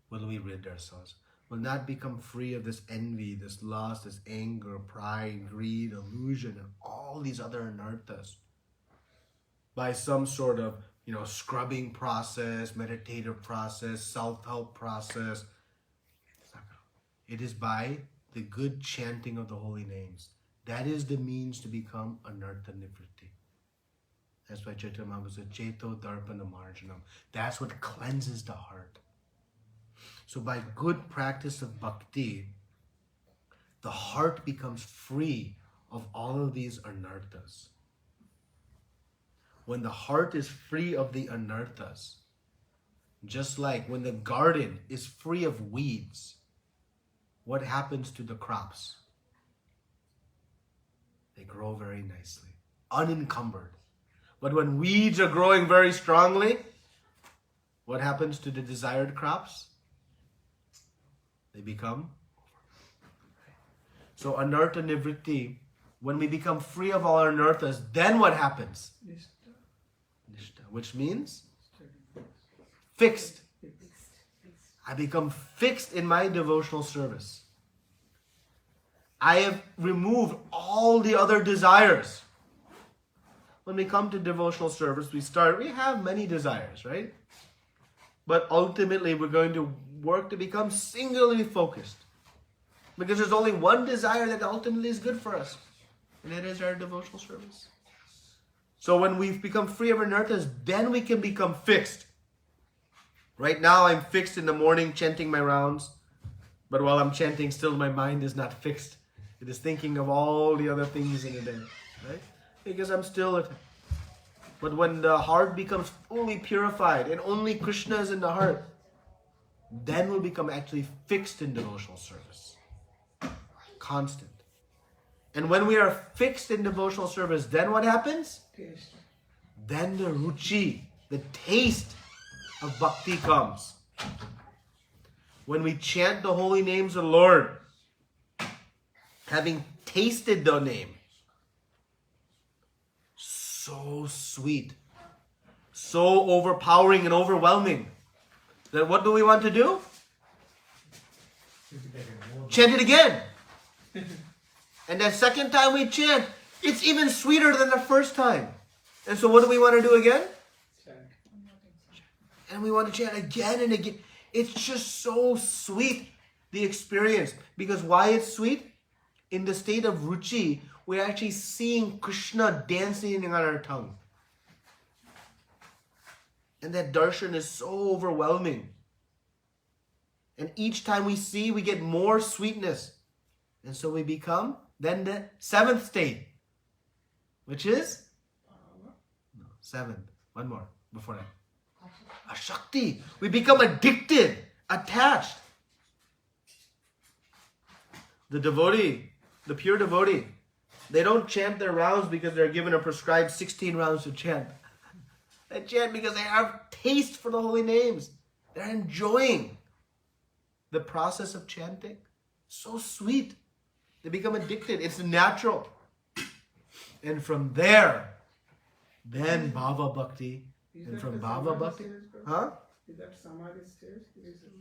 will we rid ourselves. Will not become free of this envy, this lust, this anger, pride, greed, illusion, and all these other anarthas. By some sort of, scrubbing process, meditative process, self-help process. It is by the good chanting of the holy names. That is the means to become anartha nivritti. That's why Chaitanya Mahaprabhu said, Cheto darpana marjanam. That's what cleanses the heart. So by good practice of bhakti, the heart becomes free of all of these anarthas. When the heart is free of the anarthas, just like when the garden is free of weeds, what happens to the crops? They grow very nicely, unencumbered. But when weeds are growing very strongly, what happens to the desired crops? They become. So anartha nivritti, when we become free of all our anarthas, then what happens? Nishta, which means fixed. I become fixed in my devotional service. I have removed all the other desires. When we come to devotional service, we have many desires, right? But ultimately, we're going to work to become singularly focused. Because there's only one desire that ultimately is good for us. And that is our devotional service. So when we've become free of anarthas, then we can become fixed. Right now, I'm fixed in the morning chanting my rounds. But while I'm chanting, still my mind is not fixed. It is thinking of all the other things in the day. Right? Because I'm still at it. But when the heart becomes fully purified and only Krishna is in the heart, then we'll become actually fixed in devotional service. Constant. And when we are fixed in devotional service, then what happens? Taste. Then the ruchi, the taste of bhakti comes. When we chant the holy names of the Lord, having tasted the name, so sweet, so overpowering and overwhelming, that what do we want to do? Chant it again. And the second time we chant, it's even sweeter than the first time. And so what do we want to do again? And we want to chant again and again. It's just so sweet, the experience. Because why it's sweet? In the state of ruchi, we're actually seeing Krishna dancing on our tongue. And that darshan is so overwhelming. And each time we see, we get more sweetness. And so we become then the seventh state. Which is? No, seventh. One more before that. Ashakti. We become addicted, attached. The devotee, the pure devotee, they don't chant their rounds because they're given a prescribed 16 rounds to chant. They chant because they have taste for the holy names. They're enjoying the process of chanting. So sweet. They become addicted. It's natural. And from there, then Bhava Bhakti. And from Bhava Bhakti. Huh? Is that Samadhi stage?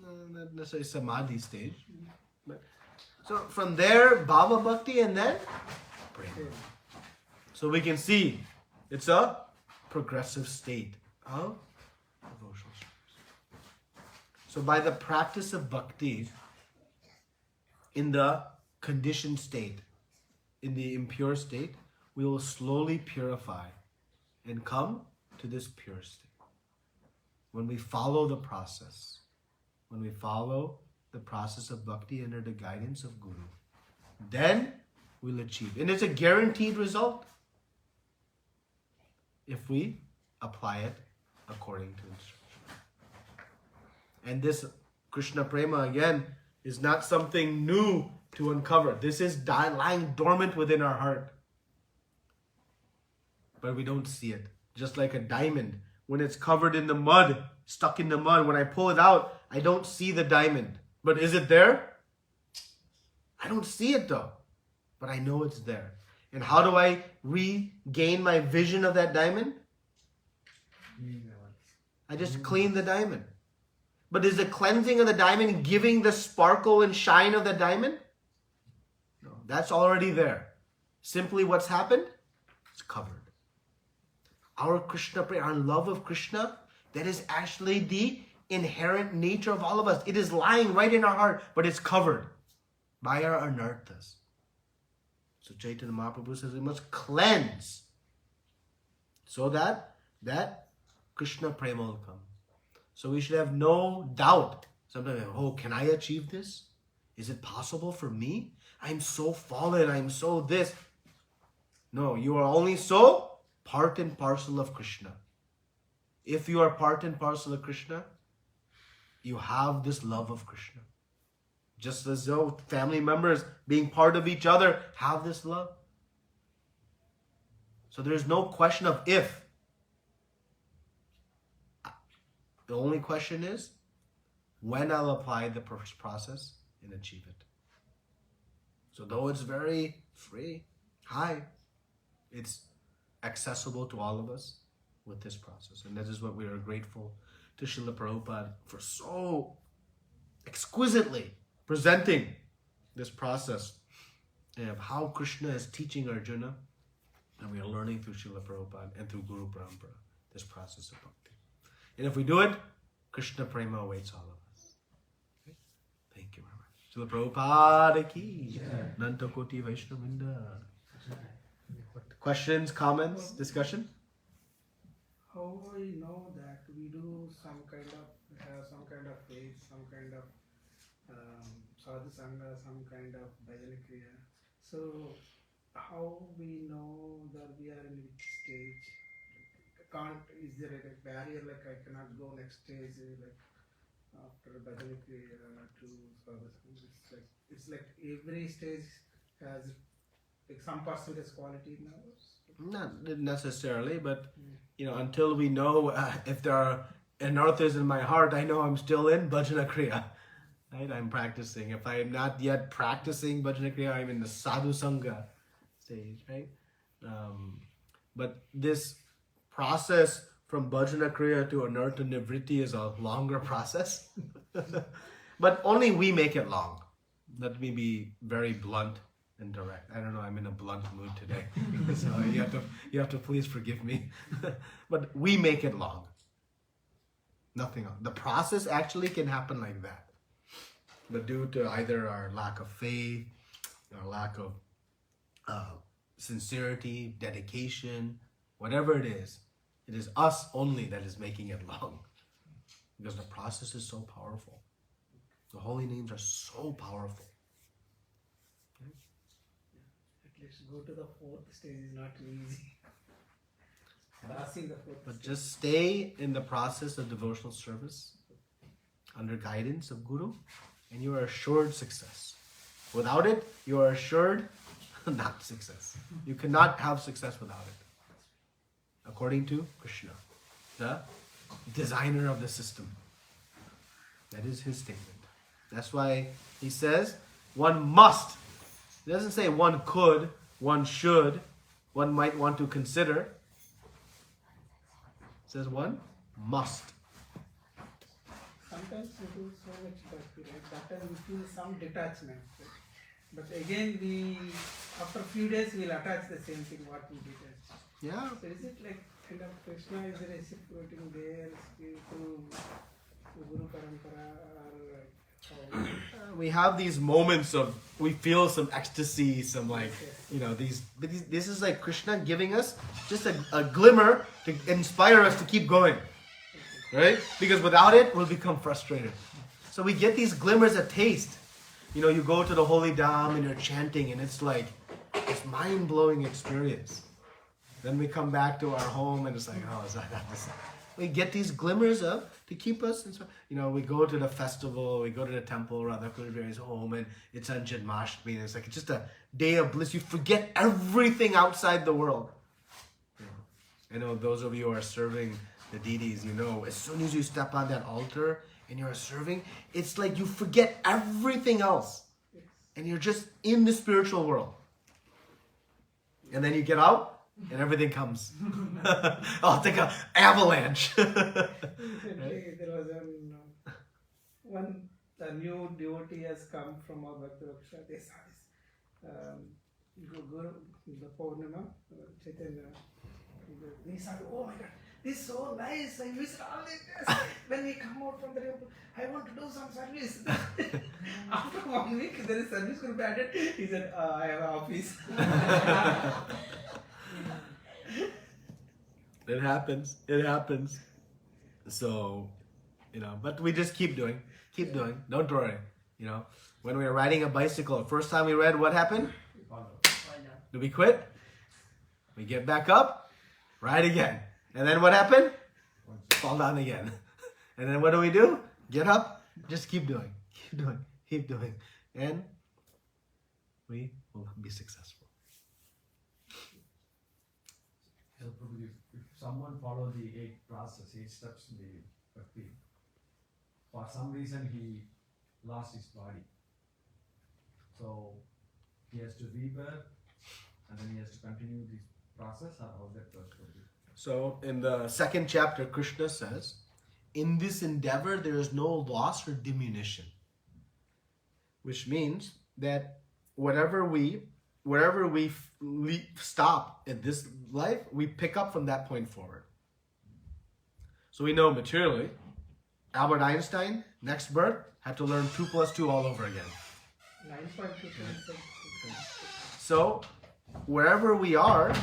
No, not necessarily Samadhi stage. But, so from there, Bhava Bhakti and then Prema. So we can see it's a progressive state of devotional service. So by the practice of bhakti, in the conditioned state, in the impure state, we will slowly purify and come to this pure state. When we follow the process, when we follow the process of bhakti under the guidance of Guru, then we'll achieve. And it's a guaranteed result if we apply it according to instruction. And this Krishna Prema, again, is not something new to uncover. This is lying dormant within our heart. But we don't see it. Just like a diamond, when it's covered in the mud, stuck in the mud, when I pull it out, I don't see the diamond. But is it there? I don't see it though, but I know it's there. And how do I regain my vision of that diamond? I just clean the diamond. But is the cleansing of the diamond giving the sparkle and shine of the diamond? No, that's already there. Simply what's happened? It's covered. Our Krishna prayer, our love of Krishna, that is actually the inherent nature of all of us. It is lying right in our heart, but it's covered by our anarthas. So Chaitanya Mahaprabhu says we must cleanse so that Krishna prema will come. So we should have no doubt. Sometimes, oh, can I achieve this? Is it possible for me? I'm so fallen, I'm so this. No, you are only so part and parcel of Krishna. If you are part and parcel of Krishna, you have this love of Krishna. Just as though family members being part of each other have this love. So there is no question of if. The only question is when I'll apply the process and achieve it. So though it's very free, high, it's accessible to all of us with this process. And that is what we are grateful to Srila Prabhupada for so exquisitely presenting this process of how Krishna is teaching Arjuna, and we are learning through Srila Prabhupada and through Guru Parampara this process of bhakti. And if we do it, Krishna prema awaits all of us. Okay? Thank you very much. Srila Prabhupada ki, Nanta Koti Vaishnavinda. Questions, comments, discussion? How we know that we do some kind of faith, some kind of sadhu sangha, some kind of bhajana kriya. So how we know that we are in which stage? Is there a barrier like I cannot go next stage like after bhajana kriya to sadhu sangha? It's like every stage has like some percentage quality in ours. Not necessarily, but until we know if there are anarthas in my heart, I know I'm still in bhajana kriya. Right? I'm practicing. If I am not yet practicing bhajana kriya, I'm in the sadhu sangha stage, right? But this process from bhajana kriya to anartha nivritti is a longer process. But only we make it long. Let me be very blunt and direct. I don't know, I'm in a blunt mood today. So you have to please forgive me. But we make it long. Nothing else. The process actually can happen like that. But due to either our lack of faith, our lack of sincerity, dedication, whatever it is us only that is making it long. Because the process is so powerful. The holy names are so powerful. At least go to the fourth stage is not easy. Passing the fourth But stage. just stay in the process of devotional service under guidance of Guru, and you are assured success. Without it, you are assured not success. You cannot have success without it. According to Krishna, the designer of the system. That is his statement. That's why he says one must. He doesn't say one could, one should, one might want to consider. It says one must. Sometimes we do so much bhakti, right? That time we feel some detachment. Right? But again, after a few days, we'll attach the same thing what we detached. Yeah. So is it like kind of Krishna is reciprocating there to Guru Parampara or like how? We have these moments of, we feel some ecstasy, some like, this is like Krishna giving us just a glimmer to inspire us to keep going. Right? Because without it, we'll become frustrated. So we get these glimmers, a taste. You go to the holy dham and you're chanting and it's like, it's mind-blowing experience. Then we come back to our home and it's like, oh, is that this? We get these glimmers of to keep us inspired. We go to the festival, we go to the temple, Radha Kulivari's home, and it's on Janmashtami, and it's like it's just a day of bliss. You forget everything outside the world. I know those of you who are serving the deities, you know, as soon as you step on that altar and you're serving, it's like you forget everything else. And you're just in the spiritual world. And then you get out and everything comes. I'll take an avalanche. Recently, there was one new devotee has come from our Bhagavad Gita. They saw this Guru, the Purnima, Chaitanya. They saw, oh my God, this is so nice. I miss all this. When we come out from the temple, I want to do some service. After 1 week, there is service going to be added. He said, I have an office. It happens. It happens. So, you know, but we just keep doing. Keep doing. Don't worry. You know, when we were riding a bicycle, first time we read, what happened? Do we quit? We get back up, ride again. And then what happened? Fall down again. And then what do? Get up, just keep doing. Keep doing. Keep doing. And we will be successful. So probably if someone follow the 8 steps in the bhakti, for some reason he lost his body. So he has to rebirth and then he has to continue this process, or how that works for you? So in the 2nd chapter, Krishna says, in this endeavor there is no loss or diminution. Which means that wherever we stop in this life, we pick up from that point forward. So we know materially, Albert Einstein, next birth, had to learn 2 + 2 all over again. 9.2. So wherever we are,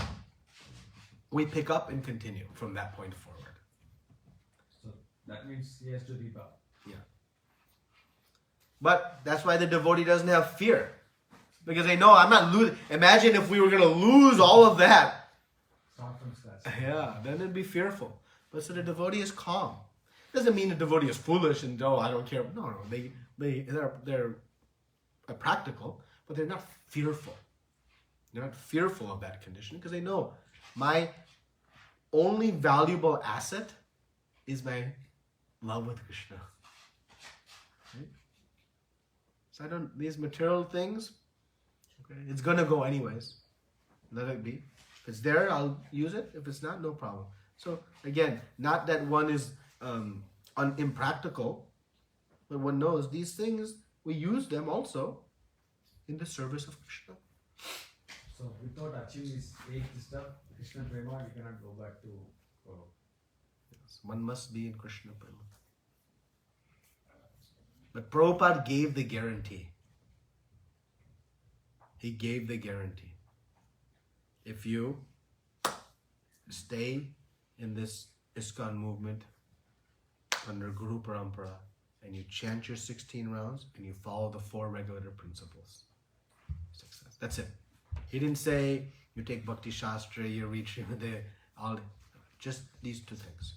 we pick up and continue from that point forward. So that means he has to rebirth. Yeah. But that's why the devotee doesn't have fear. Because they know I'm not losing. Imagine if we were going to lose all of that. Start from scratch. Yeah, then it'd be fearful. But so the devotee is calm. Doesn't mean the devotee is foolish and I don't care. No, they're practical, but they're not fearful. They're not fearful of that condition because they know my only valuable asset is my love with Krishna. Right? So these material things, okay, it's gonna go anyways. Let it be. If it's there, I'll use it. If it's not, no problem. So again, not that one is impractical, but one knows these things, we use them also in the service of Krishna. So without achieving this 8th step, Krishna Prema, you cannot go back to Guru. Yes, one must be in Krishna Prema. But Prabhupada gave the guarantee. He gave the guarantee. If you stay in this ISKCON movement under Guru Parampara and you chant your 16 rounds and you follow the 4 regulator principles, success. That's it. He didn't say you take Bhakti Shastra, you reach just these 2 things.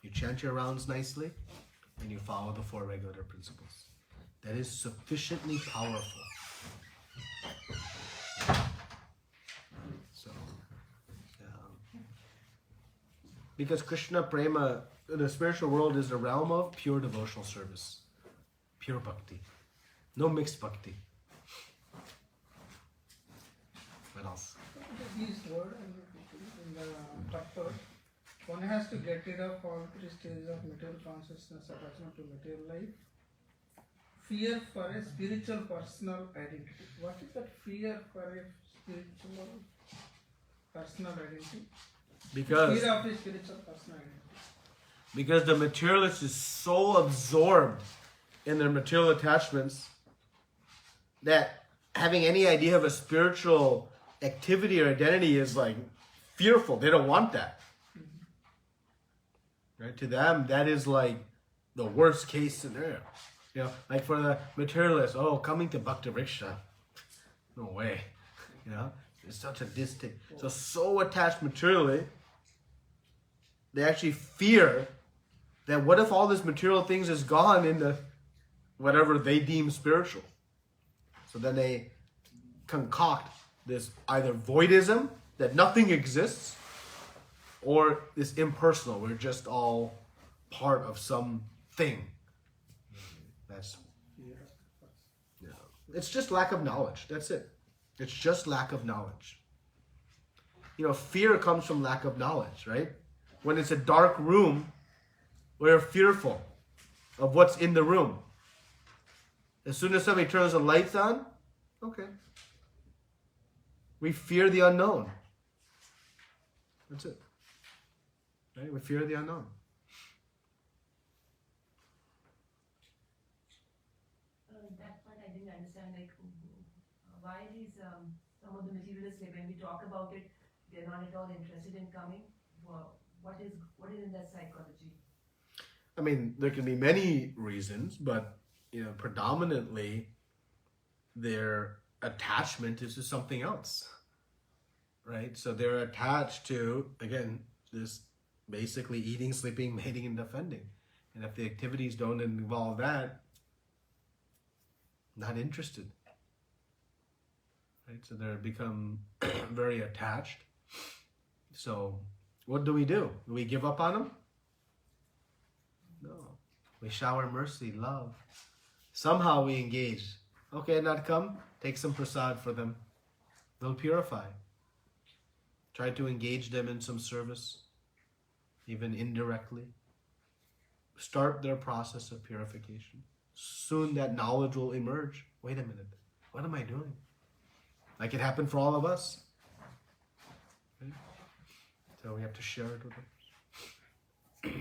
You chant your rounds nicely and you follow the 4 regulator principles. That is sufficiently powerful. So, because Krishna Prema, the spiritual world is the realm of pure devotional service. Pure bhakti. No mixed bhakti. What else? These words in the chapter, one has to get rid of all 3 stages of material consciousness attachment to material life. Fear for a spiritual personal identity. What is that fear for a spiritual personal identity? Because Fear of a spiritual personal identity. Because the materialist is so absorbed in their material attachments that having any idea of a spiritual activity or identity is like fearful. They don't want that. Right? To them, that is like the worst case scenario. You know, like for the materialist, coming to Bhakti Riksha, no way. You know, it's such a distant. So attached materially, they actually fear that what if all this material things is gone in the whatever they deem spiritual. So then they concoct this either voidism, that nothing exists, or it's impersonal. We're just all part of something. That's, yeah. It's just lack of knowledge. That's it. It's just lack of knowledge. Fear comes from lack of knowledge, right? When it's a dark room, we're fearful of what's in the room. As soon as somebody turns the lights on, okay. We fear the unknown. That's it. Right? We fear the unknown. That part I didn't understand. Like, why these some of the materialists, like, when we talk about it, they're not at all interested in coming. Well, what is in that psychology? I mean, there can be many reasons, but predominantly their attachment is to something else, right? So they're attached to, again, this basically eating, sleeping, mating, and defending. And if the activities don't involve that, not interested, right? So they become very attached. So what do? Do we give up on them? No. We shower mercy, love. Somehow we engage. Okay, not come, take some prasad for them. They'll purify. Try to engage them in some service, even indirectly. Start their process of purification. Soon that knowledge will emerge. Wait a minute, what am I doing? Like it happened for all of us. Okay? So we have to share it with others.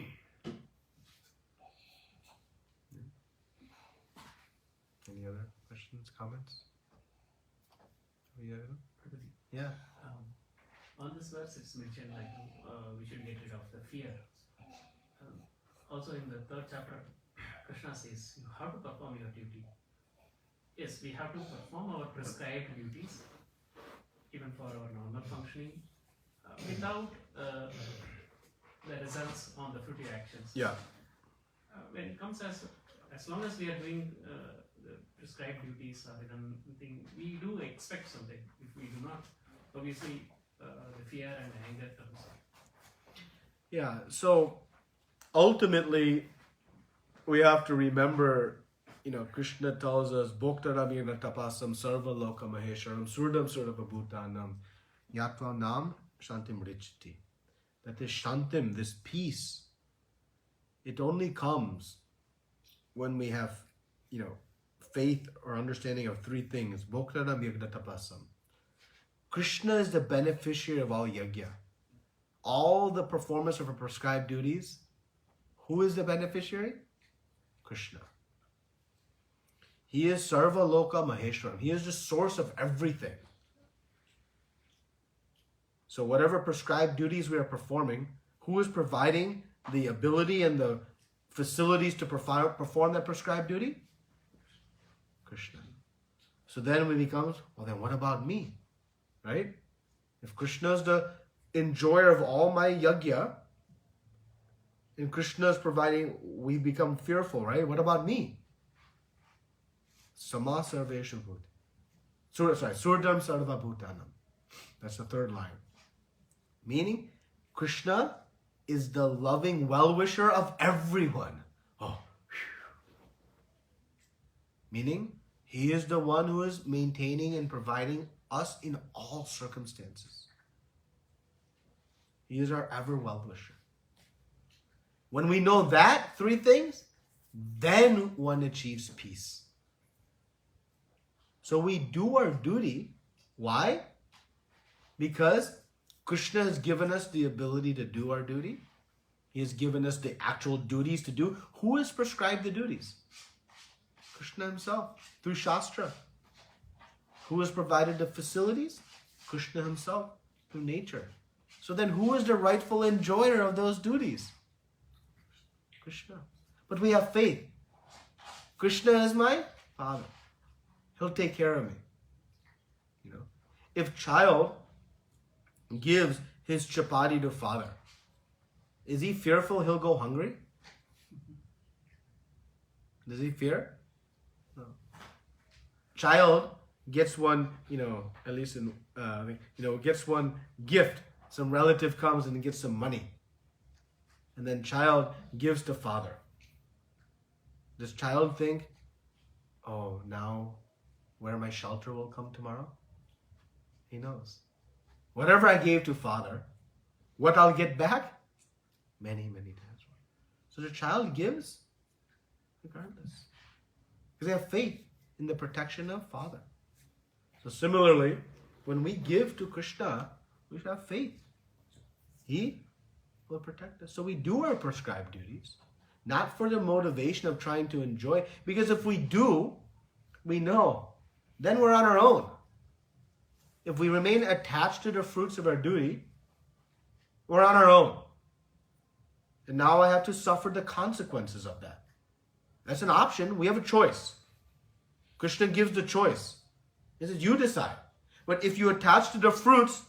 Any other questions, comments? Yeah. On this verse, it's mentioned like we should get rid of the fear. Also, in the 3rd chapter, Krishna says you have to perform your duty. Yes, we have to perform our prescribed duties, even for our normal functioning, without the results on the fruitive actions. Yeah. When it comes as long as we are doing the prescribed duties or even thing, we do expect something. If we do not, obviously the fear and anger comes up. Yeah, so ultimately we have to remember, Krishna tells us, Bhoktaramina tapasam sarva loka mahesharam surdam surdava bhutanam yatva nam shantim richiti. That this shantim, this peace, it only comes when we have, faith or understanding of 3 things. Bhoktaram yagna tapasam. Krishna is the beneficiary of all yajna. All the performance of our prescribed duties, who is the beneficiary? Krishna. He is Sarva Loka Maheshwaram. He is the source of everything. So whatever prescribed duties we are performing, who is providing the ability and the facilities to perform that prescribed duty? Krishna. So then we become, well then what about me? Right? If Krishna is the enjoyer of all my yajna, and Krishna is providing, we become fearful, right? What about me? Sama sarveshu bhuti. Surdam sarva bhutanam. That's the 3rd line. Meaning, Krishna is the loving well-wisher of everyone. Oh. Meaning, he is the one who is maintaining and providing us in all circumstances. He is our ever well-wisher. When we know that 3 things, then one achieves peace. So we do our duty. Why? Because Krishna has given us the ability to do our duty. He has given us the actual duties to do. Who has prescribed the duties? Krishna himself, through Shastra. Who has provided the facilities? Krishna himself, through nature. So then who is the rightful enjoyer of those duties? Krishna. But we have faith. Krishna is my father. He'll take care of me. If child gives his chapati to father, is he fearful he'll go hungry? Does he fear? No. Child gets one, at least in, gets one gift, some relative comes and gets some money. And then child gives to father. Does child think, oh, now where my shelter will come tomorrow? He knows. Whatever I gave to father, what I'll get back? Many, many times more. So the child gives regardless. Because they have faith in the protection of father. So similarly, when we give to Krishna, we should have faith. He will protect us. So we do our prescribed duties, not for the motivation of trying to enjoy, because if we do, we know, then we're on our own. If we remain attached to the fruits of our duty, we're on our own. And now I have to suffer the consequences of that. That's an option. We have a choice. Krishna gives the choice. He says, you decide. But if you attach to the fruits,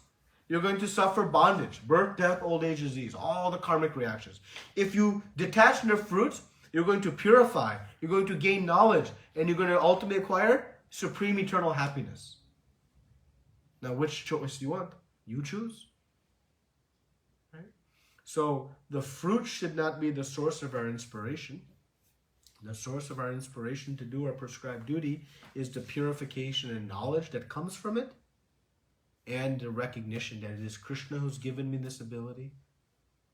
you're going to suffer bondage, birth, death, old age, disease, all the karmic reactions. If you detach from the fruits, you're going to purify, you're going to gain knowledge, and you're going to ultimately acquire supreme eternal happiness. Now, which choice do you want? You choose. Right? So, the fruit should not be the source of our inspiration. The source of our inspiration to do our prescribed duty is the purification and knowledge that comes from it, and the recognition that it is Krishna who's given me this ability.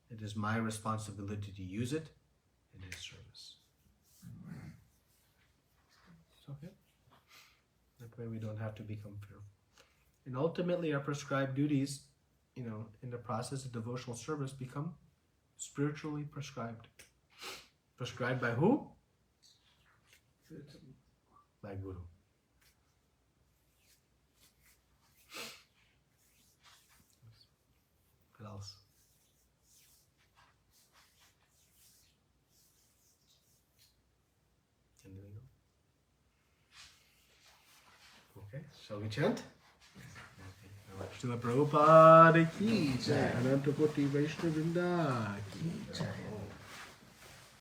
It is my responsibility to use it in his service. It's okay. That way we don't have to become fearful. And ultimately our prescribed duties, in the process of devotional service, become spiritually prescribed. Prescribed by who? By Guru. What else? Anything else? Okay, shall we chant? Srila Prabhupada ki jai, Ananta Koti Vaishnava Vrinda ki jai.